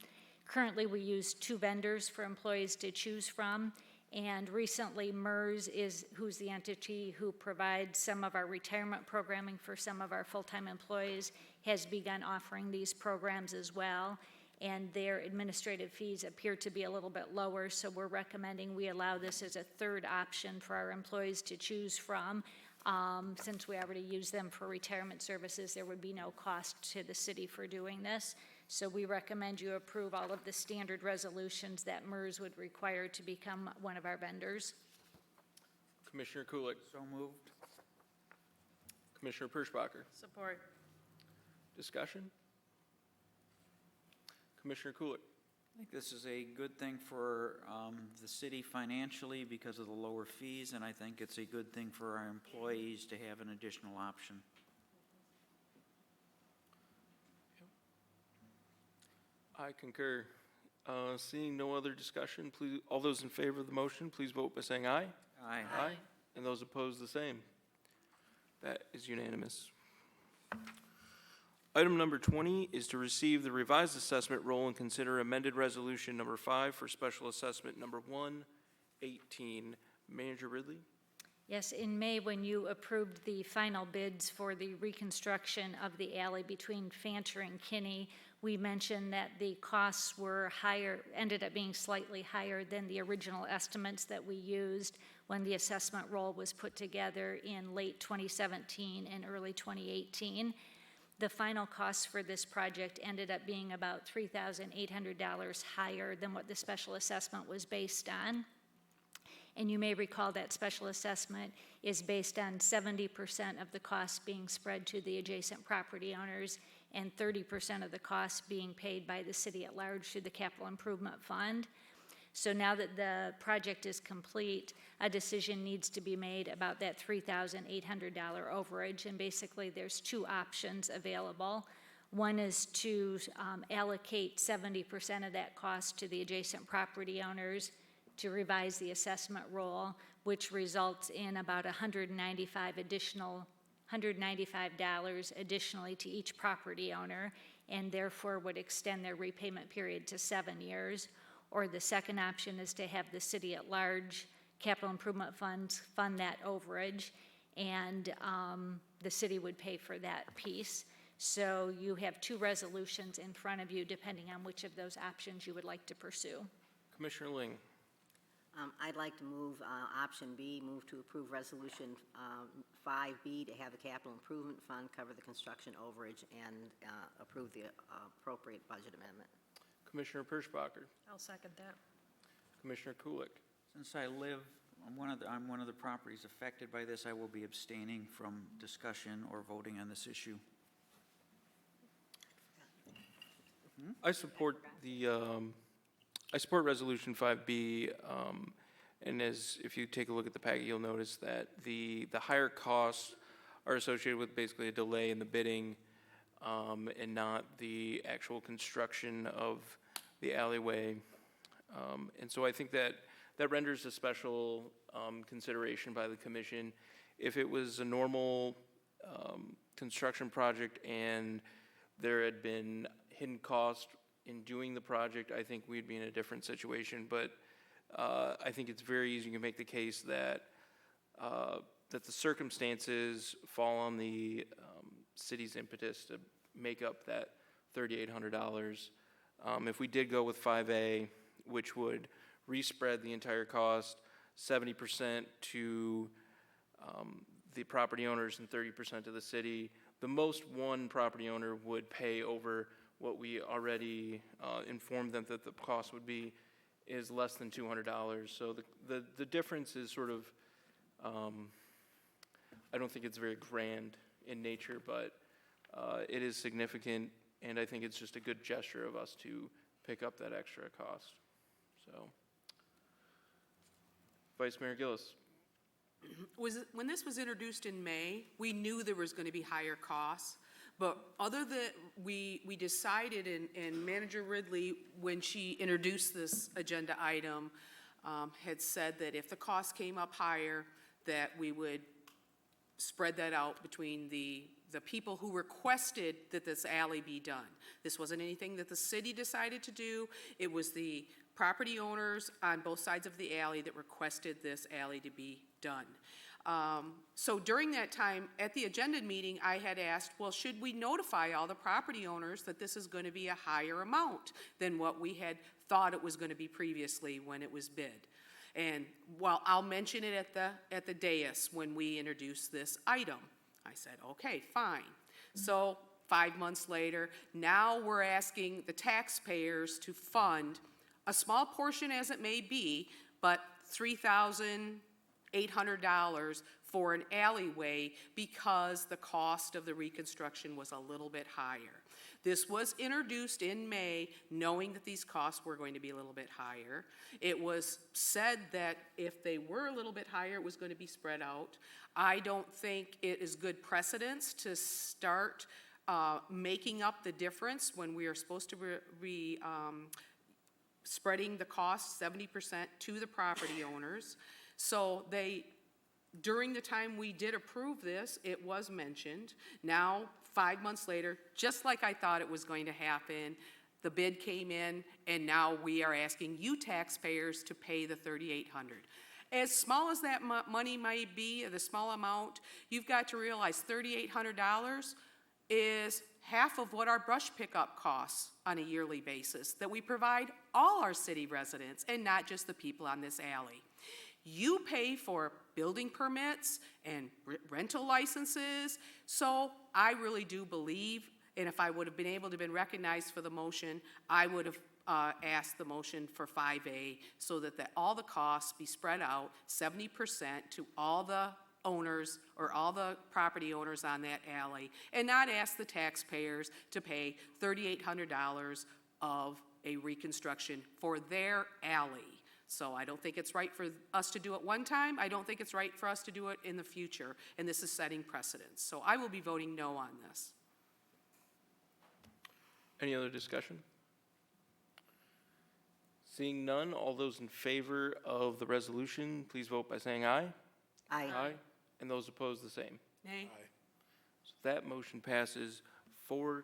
Currently, we use 2 vendors for employees to choose from, and recently MERS who's the entity who provides some of our retirement programming for some of our full-time employees, has begun offering these programs as well. And their administrative fees appear to be a little bit lower, so we're recommending we allow this as a third option for our employees to choose from. Since we already use them for retirement services, there would be no cost to the city for doing this. So we recommend you approve all of the standard resolutions that MERS would require to become one of our vendors. Commissioner Kulik. So moved. Commissioner Perschbacher. Support. Discussion? Commissioner Kulik. I think this is a good thing for the city financially because of the lower fees, and I think it's a good thing for our employees to have an additional option. I concur. Seeing no other discussion, please, all those in favor of the motion, please vote by saying aye. Aye. Aye. And those opposed, the same. That is unanimous. Item number 20 is to receive the revised assessment roll and consider amended resolution number 5 for special assessment number 118. Manager Ridley? Yes, in May, when you approved the final bids for the reconstruction of the alley between Fancher and Kinney, we mentioned that the costs were higher, ended up being slightly higher than the original estimates that we used when the assessment roll was put together in late 2017 and early 2018. The final cost for this project ended up being about $3,800 higher than what the special assessment was based on. And you may recall that special assessment is based on 70% of the cost being spread to the adjacent property owners and 30% of the cost being paid by the city at large through the Capital Improvement Fund. So now that the project is complete, a decision needs to be made about that $3,800 overage, and basically there's 2 options available. One is to allocate 70% of that cost to the adjacent property owners to revise the assessment roll, which results in about $195 additionally to each property owner, and therefore would extend their repayment period to 7 years. Or the second option is to have the city at large capital improvement funds fund that overage, and the city would pay for that piece. So you have 2 resolutions in front of you, depending on which of those options you would like to pursue. Commissioner Ling. I'd like to move option B, move to approve resolution 5B to have the capital improvement fund cover the construction overage and approve the appropriate budget amendment. Commissioner Perschbacher. I'll second that. Commissioner Kulik. Since I live on one of the properties affected by this, I will be abstaining from discussion or voting on this issue. I support resolution 5B, and if you take a look at the packet, you'll notice that the higher costs are associated with basically a delay in the bidding, and not the actual construction of the alleyway. And so I think that renders a special consideration by the commission. If it was a normal construction project and there had been hidden cost in doing the project, I think we'd be in a different situation. But I think it's very easy to make the case that the circumstances fall on the city's impetus to make up that $3,800. If we did go with 5A, which would respread the entire cost, 70% to the property owners and 30% to the city, the most one property owner would pay over what we already informed them that the cost would be is less than $200. So the difference is sort of, I don't think it's very grand in nature, but it is significant, and I think it's just a good gesture of us to pick up that extra cost. So, Vice Mayor Gillis. When this was introduced in May, we knew there was going to be higher costs, But other than, we decided, and Manager Ridley, when she introduced this agenda item, had said that if the cost came up higher, that we would spread that out between the people who requested that this alley be done. This wasn't anything that the city decided to do. It was the property owners on both sides of the alley that requested this alley to be done. So during that time, at the agenda meeting, I had asked, well, should we notify all the property owners that this is going to be a higher amount than what we had thought it was going to be previously when it was bid? And, well, I'll mention it at the dais when we introduce this item. I said, okay, fine. So 5 months later, now we're asking the taxpayers to fund a small portion as it may be, but $3,800 for an alleyway because the cost of the reconstruction was a little bit higher. This was introduced in May, knowing that these costs were going to be a little bit higher. It was said that if they were a little bit higher, it was going to be spread out. I don't think it is good precedence to start making up the difference when we are supposed to be spreading the cost 70% to the property owners. So during the time we did approve this, it was mentioned. Now, 5 months later, just like I thought it was going to happen, the bid came in, and now we are asking you taxpayers to pay the $3,800. As small as that money might be, the small amount, you've got to realize $3,800 is half of what our brush pickup costs on a yearly basis that we provide all our city residents and not just the people on this alley. You pay for building permits and rental licenses, so I really do believe, and if I would have been able to have been recognized for the motion, I would have asked the motion for 5A so that all the costs be spread out 70% to all the owners or all the property owners on that alley, and not ask the taxpayers to pay $3,800 of a reconstruction for their alley. So I don't think it's right for us to do it one time. I don't think it's right for us to do it in the future, and this is setting precedence. So I will be voting no on this. Any other discussion? Seeing none, all those in favor of the resolution, please vote by saying aye. Aye. Aye. And those opposed, the same. Nay? So that motion passes 4-2.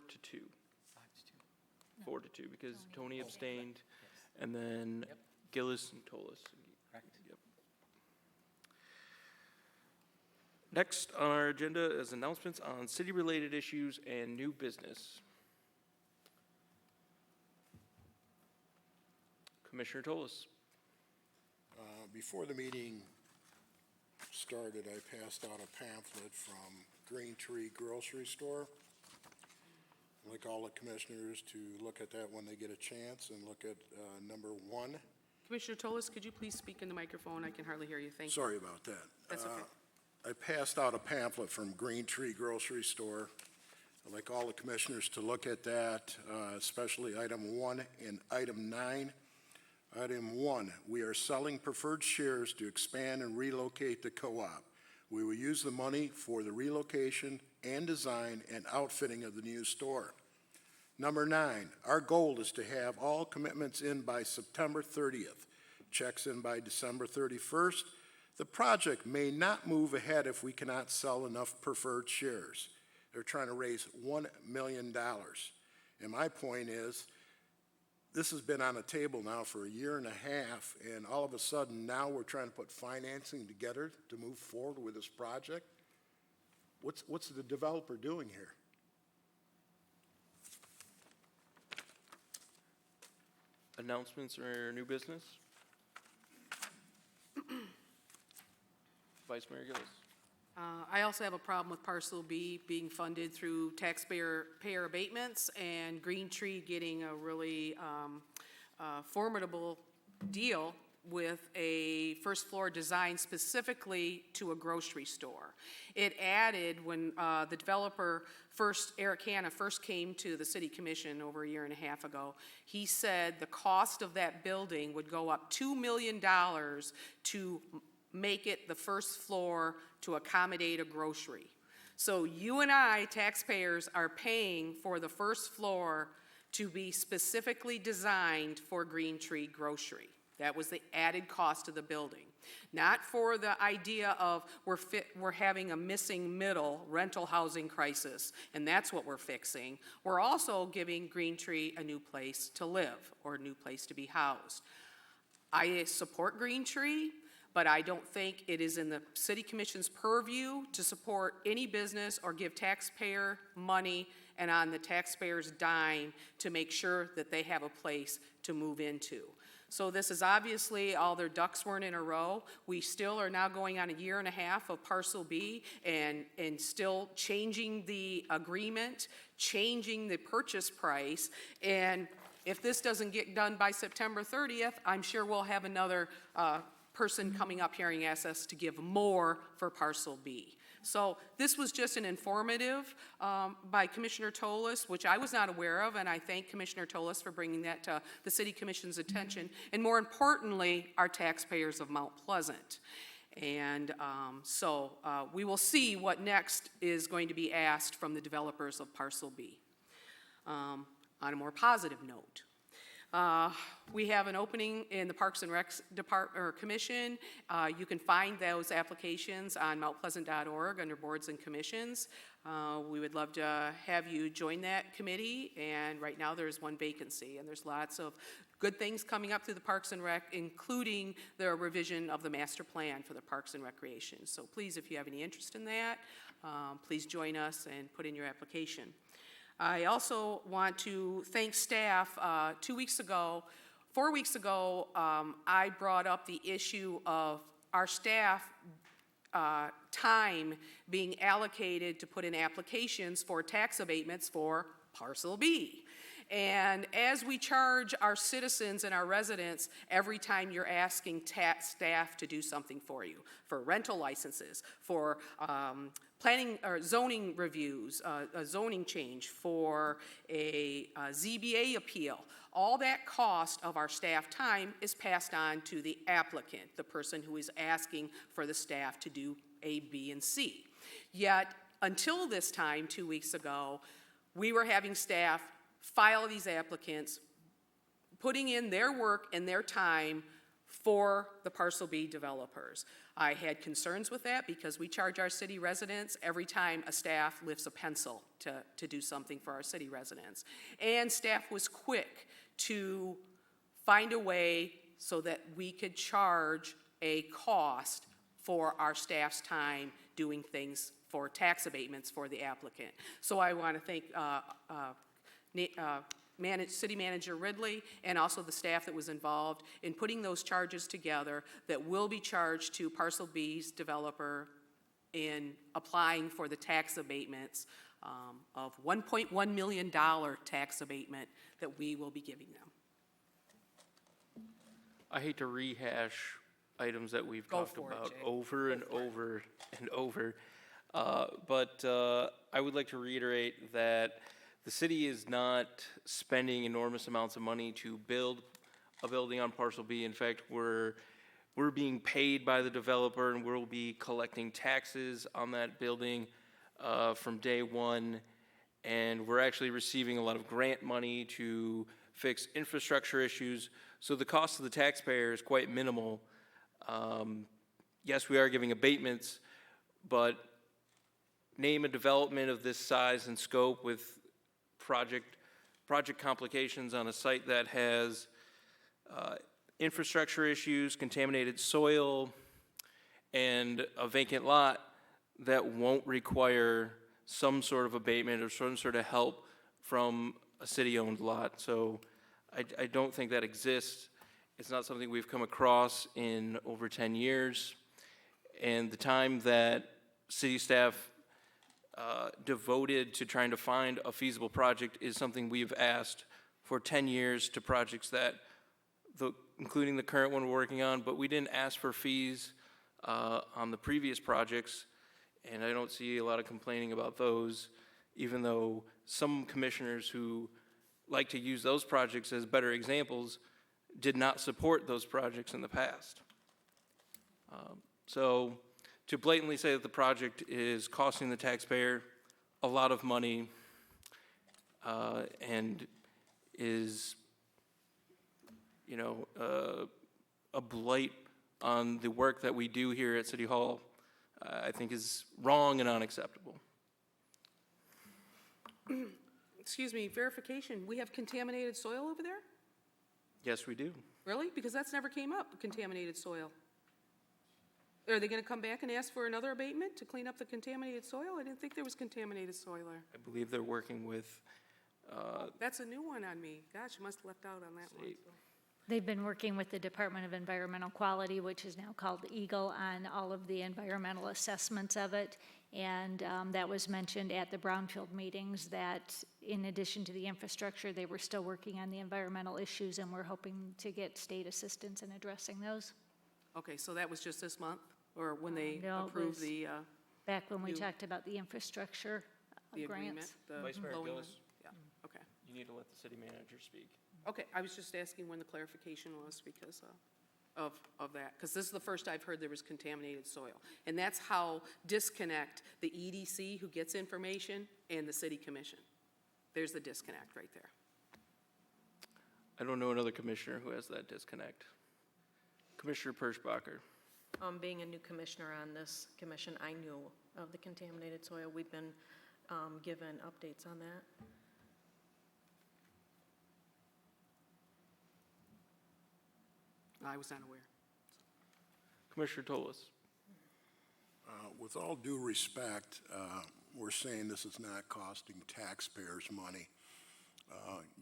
4-2, because Tony abstained, and then Gillis and Tolis. Correct. Yep. Next on our agenda is announcements on city-related issues and new business. Commissioner Tolis. Before the meeting started, I passed out a pamphlet from Green Tree Grocery Store. I'd like all the commissioners to look at that when they get a chance and look at number 1. Commissioner Tolis, could you please speak in the microphone? I can hardly hear you. Thank you. Sorry about that. That's okay. I passed out a pamphlet from Green Tree Grocery Store. I'd like all the commissioners to look at that, especially item 1 and item 9. Item 1, we are selling preferred shares to expand and relocate the co-op. We will use the money for the relocation and design and outfitting of the new store. Number 9, our goal is to have all commitments in by September 30th, checks in by December 31st. The project may not move ahead if we cannot sell enough preferred shares. They're trying to raise $1 million. And my point is, this has been on the table now for a year and a half, and all of a sudden now we're trying to put financing together to move forward with this project. What's the developer doing here? Announcements or new business? Vice Mayor Gillis. I also have a problem with Parcel B being funded through taxpayer abatements and Green Tree getting a really formidable deal with a first floor design specifically to a grocery store. It added, when the developer Eric Hanna first came to the city commission over a year and a half ago, he said the cost of that building would go up $2 million to make it the first floor to accommodate a grocery. So you and I, taxpayers, are paying for the first floor to be specifically designed for Green Tree Grocery. That was the added cost of the building. Not for the idea of we're having a missing middle rental housing crisis, and that's what we're fixing. We're also giving Green Tree a new place to live or a new place to be housed. I support Green Tree, but I don't think it is in the City Commission's purview to support any business or give taxpayer money and on the taxpayer's dime to make sure that they have a place to move into. So this is obviously all their ducks weren't in a row. We still are now going on a year and a half of Parcel B and still changing the agreement, changing the purchase price. And if this doesn't get done by September 30th, I'm sure we'll have another person coming up here and ask us to give more for Parcel B. So this was just an informative by Commissioner Toles, which I was not aware of, and I thank Commissioner Toles for bringing that to the City Commission's attention, and more importantly, our taxpayers of Mount Pleasant. And so we will see what next is going to be asked from the developers of Parcel B. On a more positive note, we have an opening in the Parks and Recs Department or Commission. You can find those applications on mountpleasant.org under boards and commissions. We would love to have you join that committee, and right now there's one vacancy, and there's lots of good things coming up through the Parks and Rec, including the revision of the master plan for the Parks and Recreation. So please, if you have any interest in that, please join us and put in your application. I also want to thank staff. 4 weeks ago, I brought up the issue of our staff time being allocated to put in applications for tax abatements for Parcel B. And as we charge our citizens and our residents every time you're asking staff to do something for you, for rental licenses, for planning or zoning reviews, a zoning change, for a ZBA appeal, all that cost of our staff time is passed on to the applicant, the person who is asking for the staff to do A, B, and C. Yet, until this time, 2 weeks ago, we were having staff file these applicants, putting in their work and their time for the Parcel B developers. I had concerns with that because we charge our city residents every time a staff lifts a pencil to do something for our city residents. And staff was quick to find a way so that we could charge a cost for our staff's time doing things for tax abatements for the applicant. So I want to thank City Manager Ridley and also the staff that was involved in putting those charges together that will be charged to Parcel B's developer in applying for the tax abatements of $1.1 million tax abatement that we will be giving them. I hate to rehash items that we've talked about Jay. over and over and over, but I would like to reiterate that the city is not spending enormous amounts of money to build a building on Parcel B. In fact, we're being paid by the developer, and we'll be collecting taxes on that building from day one. And we're actually receiving a lot of grant money to fix infrastructure issues. So the cost to the taxpayer is quite minimal. Yes, we are giving abatements, but name a development of this size and scope with project complications on a site that has infrastructure issues, contaminated soil, and a vacant lot that won't require some sort of abatement or some sort of help from a city-owned lot. So I don't think that exists. It's not something we've come across in over 10 years. And the time that city staff devoted to trying to find a feasible project is something we've asked for 10 years to projects that, including the current one we're working on, but we didn't ask for fees on the previous projects, and I don't see a lot of complaining about those, even though some commissioners who like to use those projects as better examples did not support those projects in the past. So to blatantly say that the project is costing the taxpayer a lot of money and is, you know, a blight on the work that we do here at City Hall, I think is wrong and unacceptable. Excuse me, verification, we have contaminated soil over there? Yes, we do. Really? Because that's never came up, contaminated soil. Are they gonna come back and ask for another abatement to clean up the contaminated soil? I didn't think there was contaminated soil there. I believe they're working with, That's a new one on me. Gosh, you must have left out on that one. State. They've been working with the Department of Environmental Quality, which is now called EGLE, on all of the environmental assessments of it. And that was mentioned at the Brownfield meetings, that in addition to the infrastructure, they were still working on the environmental issues, and we're hoping to get state assistance in addressing those. Okay, so that was just this month, or when they No, it approved was the Back when we You- talked about the infrastructure agreement? grants. the Vice Mayor blowing one? Gillis? Yeah, okay. you need to let the city manager speak. Okay, I was just asking when the clarification was because of that, because this is the first I've heard there was contaminated soil. And that's how disconnect the EDC, who gets information, and the city commission. There's the disconnect right there. I don't know another commissioner who has that disconnect. Commissioner Perschbacher. Being a new commissioner on this commission, I knew of the contaminated soil. We've been given updates on that. I was unaware. Commissioner Toles. With all due respect, we're saying this is not costing taxpayers money.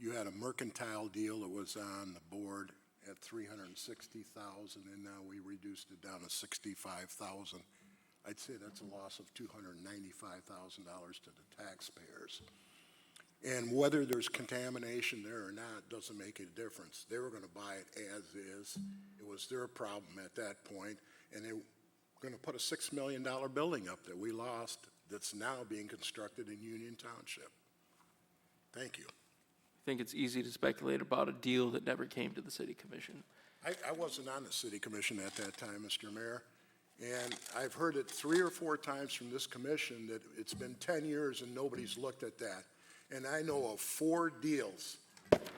You had a mercantile deal that was on the board at $360,000, and now we reduced it down to $65,000. I'd say that's a loss of $295,000 to the taxpayers. And whether there's contamination there or not doesn't make a difference. They were going to buy it as is. It was their problem at that point, and they were going to put a $6 million building up that we lost that's now being constructed in Union Township. Thank you. I think it's easy to speculate about a deal that never came to the city commission. I wasn't on the city commission at that time, Mr. Mayor, and I've heard it 3 or 4 times from this commission that it's been 10 years and nobody's looked at that. And I know of 4 deals.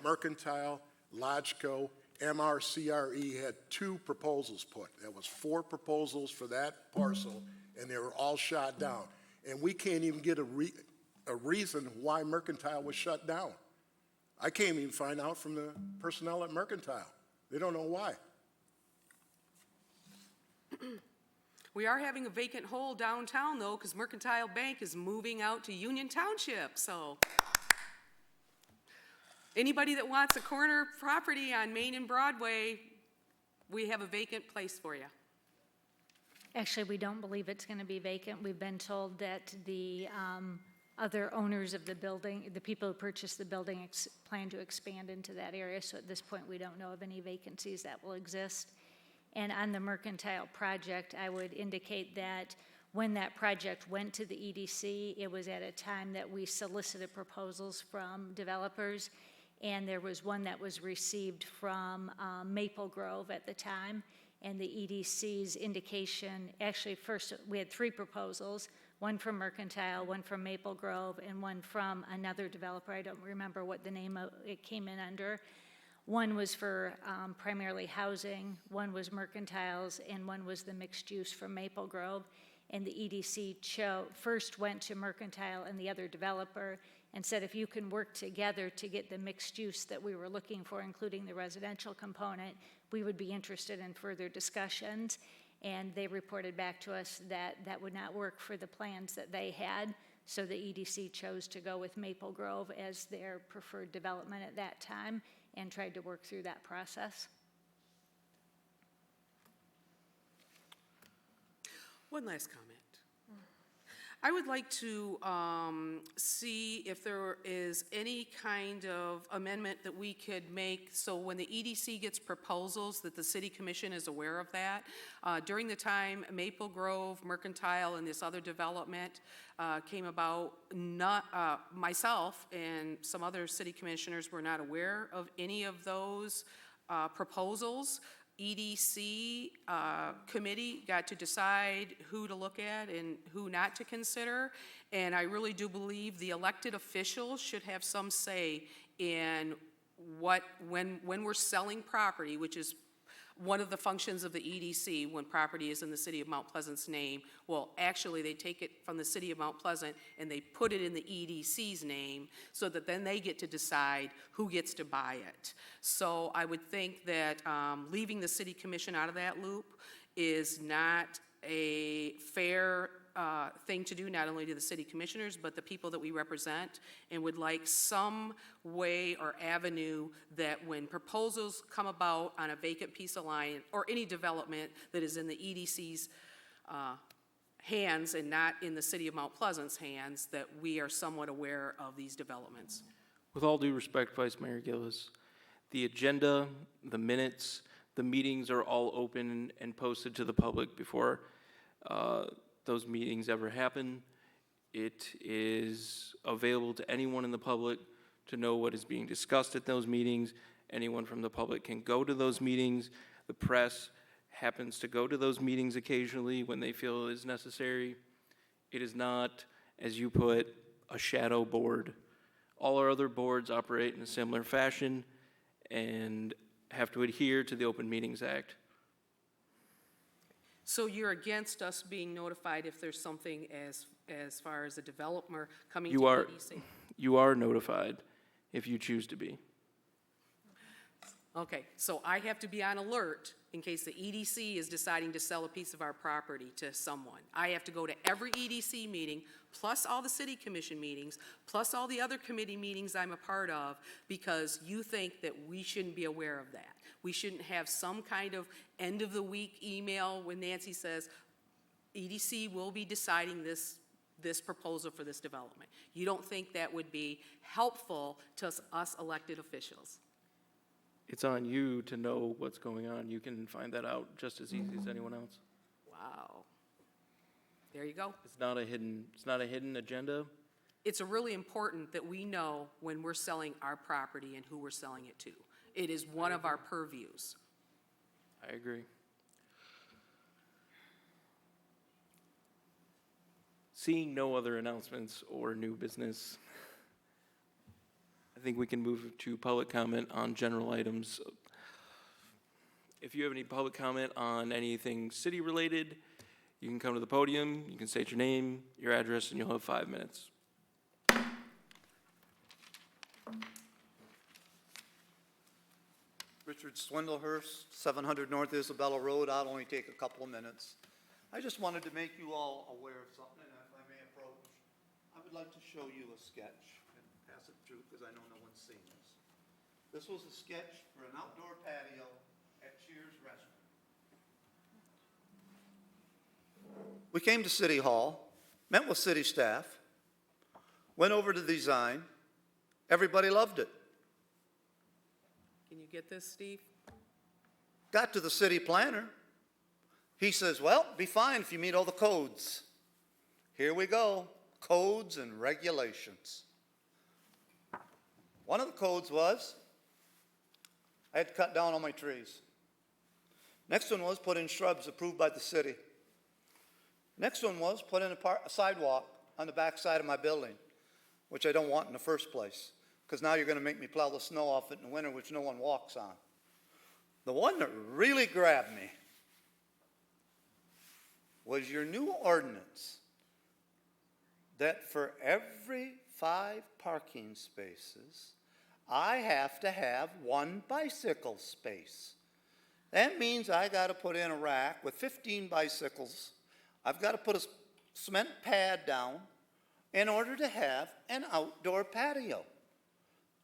Mercantile, Lodgeco, MRCRE had 2 proposals put. That was 4 proposals for that parcel, and they were all shot down. And we can't even get a reason why Mercantile was shut down. I can't even find out from the personnel at Mercantile. They don't know why. We are having a vacant hole downtown, though, because Mercantile Bank is moving out to Union Township, so. Anybody that wants a corner property on Main and Broadway, we have a vacant place for you. Actually, we don't believe it's going to be vacant. We've been told that the other owners of the building, the people who purchased the building, plan to expand into that area. So at this point, we don't know of any vacancies that will exist. And on the Mercantile project, I would indicate that when that project went to the EDC, it was at a time that we solicited proposals from developers, and there was one that was received from Maple Grove at the time, and the EDC's indication, actually first, we had 3 proposals, one from Mercantile, one from Maple Grove, and one from another developer. I don't remember what the name of it came in under. One was for primarily housing, one was Mercantile's, and one was the mixed use from Maple Grove. And the EDC first went to Mercantile and the other developer and said, if you can work together to get the mixed use that we were looking for, including the residential component, we would be interested in further discussions. And they reported back to us that that would not work for the plans that they had. So the EDC chose to go with Maple Grove as their preferred development at that time and tried to work through that process. One last comment. I would like to see if there is any kind of amendment that we could make so when the EDC gets proposals that the City Commission is aware of that. During the time Maple Grove, Mercantile, and this other development came about, myself and some other city commissioners were not aware of any of those proposals. EDC committee got to decide who to look at and who not to consider. And I really do believe the elected officials should have some say in when we're selling property, which is one of the functions of the EDC when property is in the city of Mount Pleasant's name. Well, actually, they take it from the city of Mount Pleasant and they put it in the EDC's name so that then they get to decide who gets to buy it. So I would think that leaving the city commission out of that loop is not a fair thing to do, not only to the city commissioners, but the people that we represent, and would like some way or avenue that when proposals come about on a vacant piece of land or any development that is in the EDC's hands and not in the city of Mount Pleasant's hands, that we are somewhat aware of these developments. With all due respect, Vice Mayor Gillis, the agenda, the minutes, the meetings are all open and posted to the public before those meetings ever happen. It is available to anyone in the public to know what is being discussed at those meetings. Anyone from the public can go to those meetings. The press happens to go to those meetings occasionally when they feel it is necessary. It is not, as you put, a shadow board. All our other boards operate in a similar fashion and have to adhere to the Open Meetings Act. So you're against us being notified if there's something as far as a developer coming to EDC? You are notified if you choose to be. Okay, so I have to be on alert in case the EDC is deciding to sell a piece of our property to someone. I have to go to every EDC meeting, plus all the city commission meetings, plus all the other committee meetings I'm a part of, because you think that we shouldn't be aware of that. We shouldn't have some kind of end-of-the-week email when Nancy says, EDC will be deciding this proposal for this development. You don't think that would be helpful to us elected officials? It's on you to know what's going on. You can find that out just as easy as anyone else. Wow. There you go. It's not a hidden agenda. It's really important that we know when we're selling our property and who we're selling it to. It is one of our purviews. I agree. Seeing no other announcements or new business, I think we can move to public comment on general items. If you have any public comment on anything city-related, you can come to the podium, you can state your name, your address, and you'll have 5 minutes. Richard Swindlehurst, 700 North Isabella Road. I'll only take a couple of minutes. I just wanted to make you all aware of something, and if I may approach, I would like to show you a sketch and pass it through because I know no one's seen this. This was a sketch for an outdoor patio at Cheers Restaurant. We came to City Hall, met with city staff, went over to the design. Everybody loved it. Can you get this, Steve? Got to the city planner. He says, well, be fine if you meet all the codes. Here we go, codes and regulations. One of the codes was I had to cut down all my trees. Next one was put in shrubs approved by the city. Next one was put in a sidewalk on the back side of my building, which I don't want in the first place, because now you're going to make me plow the snow off it in the winter, which no one walks on. The one that really grabbed me was your new ordinance that for every 5 parking spaces, I have to have 1 bicycle space. That means I got to put in a rack with 15 bicycles. I've got to put a cement pad down in order to have an outdoor patio.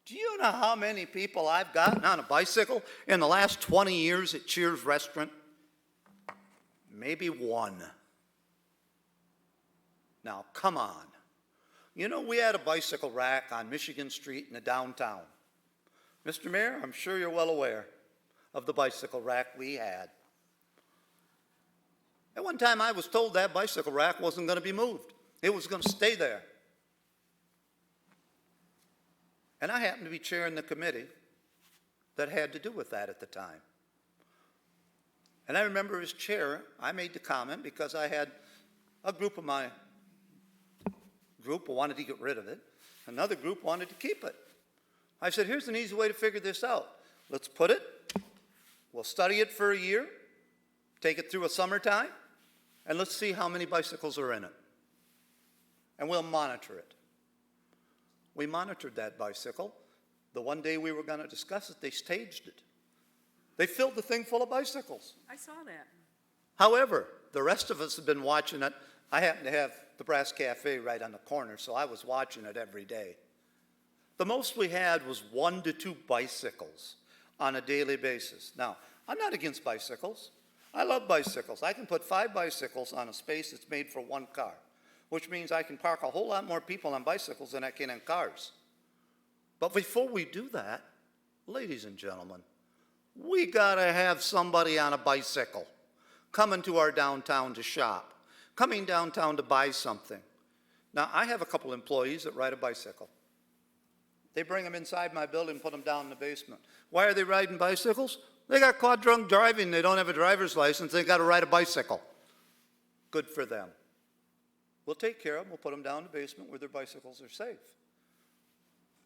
Do you know how many people I've gotten on a bicycle in the last 20 years at Cheers Restaurant? Maybe 1. Now, come on. You know, we had a bicycle rack on Michigan Street in the downtown. Mr. Mayor, I'm sure you're well aware of the bicycle rack we had. At one time, I was told that bicycle rack wasn't going to be moved. It was going to stay there. And I happened to be chairing the committee that had to do with that at the time. And I remember as chair, I made the comment because I had a group of my group who wanted to get rid of it. Another group wanted to keep it. I said, here's an easy way to figure this out. Let's put it, we'll study it for a year, take it through a summertime, and let's see how many bicycles are in it. And we'll monitor it. We monitored that bicycle. The one day we were going to discuss it, they staged it. They filled the thing full of bicycles. I saw that. However, the rest of us have been watching it. I happen to have the Brass Cafe right on the corner, so I was watching it every day. The most we had was 1 to 2 bicycles on a daily basis. Now, I'm not against bicycles. I love bicycles. I can put 5 bicycles on a space that's made for 1 car, which means I can park a whole lot more people on bicycles than I can in cars. But before we do that, ladies and gentlemen, we gotta have somebody on a bicycle coming to our downtown to shop, coming downtown to buy something. Now, I have a couple employees that ride a bicycle. They bring them inside my building and put them down in the basement. Why are they riding bicycles? They got caught drunk driving. They don't have a driver's license. They got to ride a bicycle. Good for them. We'll take care of them. We'll put them down in the basement where their bicycles are safe.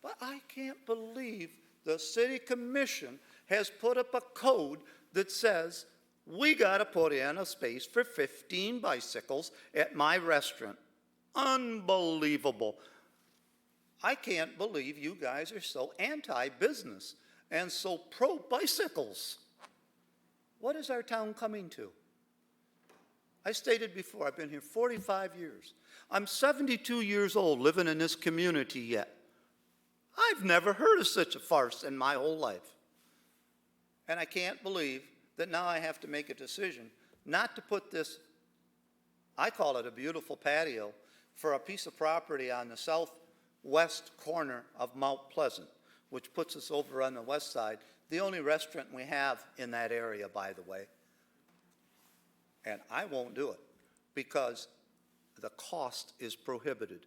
But I can't believe the city commission has put up a code that says we got to put in a space for 15 bicycles at my restaurant. Unbelievable. I can't believe you guys are so anti-business and so pro-bicycles. What is our town coming to? I stated before, I've been here 45 years. I'm 72 years old living in this community yet. I've never heard of such a farce in my whole life. And I can't believe that now I have to make a decision not to put this, I call it a beautiful patio, for a piece of property on the southwest corner of Mount Pleasant, which puts us over on the west side, the only restaurant we have in that area, by the way. And I won't do it because the cost is prohibited.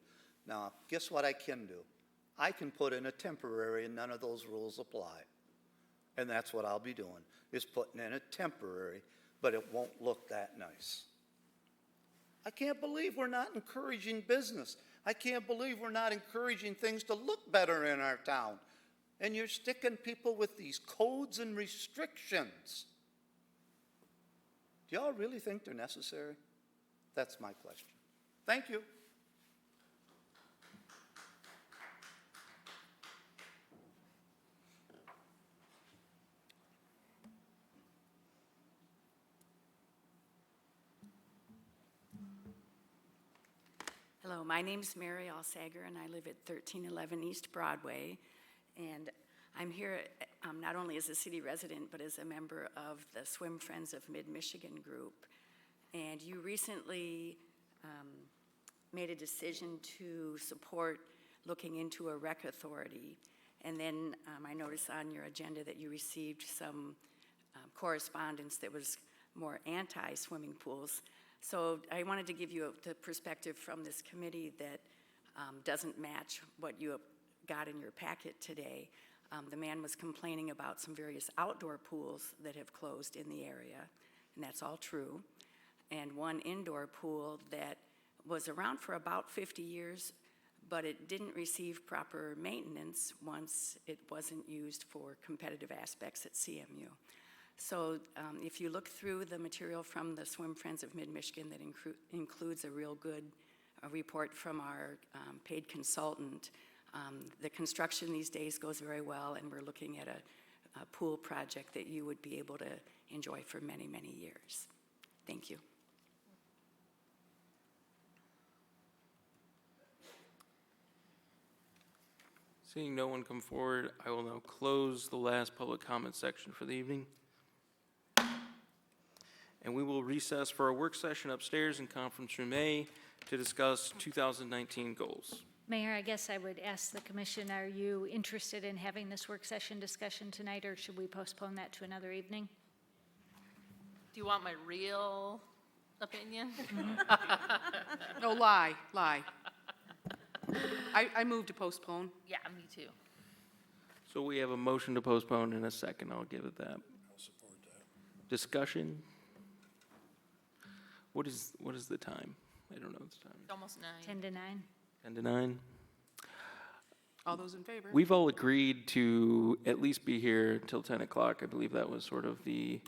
Now, guess what I can do? I can put in a temporary and none of those rules apply. And that's what I'll be doing, is putting in a temporary, but it won't look that nice. I can't believe we're not encouraging business. I can't believe we're not encouraging things to look better in our town. And you're sticking people with these codes and restrictions. Do y'all really think they're necessary? That's my question. Thank you. Hello, my name's Mary Alsager, and I live at 1311 East Broadway. And I'm here not only as a city resident, but as a member of the Swim Friends of Mid-Michigan group. And you recently made a decision to support looking into a rec authority. And then I noticed on your agenda that you received some correspondence that was more anti-swimming pools. So I wanted to give you the perspective from this committee that doesn't match what you have got in your packet today. The man was complaining about some various outdoor pools that have closed in the area, and that's all true. And one indoor pool that was around for about 50 years, but it didn't receive proper maintenance once it wasn't used for competitive aspects at CMU. So if you look through the material from the Swim Friends of Mid-Michigan that includes a real good report from our paid consultant, the construction these days goes very well, and we're looking at a pool project that you would be able to enjoy for many, many years. Thank you. Seeing no one come forward, I will now close the last public comment section for the evening. And we will recess for a work session upstairs in Conference Room A to discuss 2019 goals. Mayor, I guess I would ask the commission, are you interested in having this work session discussion tonight, or should we postpone that to another evening? Do you want my real opinion? No, lie. I move to postpone. Yeah, me too. So we have a motion to postpone in a second. I'll give it that. I'll support that. Discussion? What is the time? I don't know the time. It's almost 9. 10 to 9? 10 to 9? All those in favor? We've all agreed to at least be here till 10 o'clock. I believe that was sort of the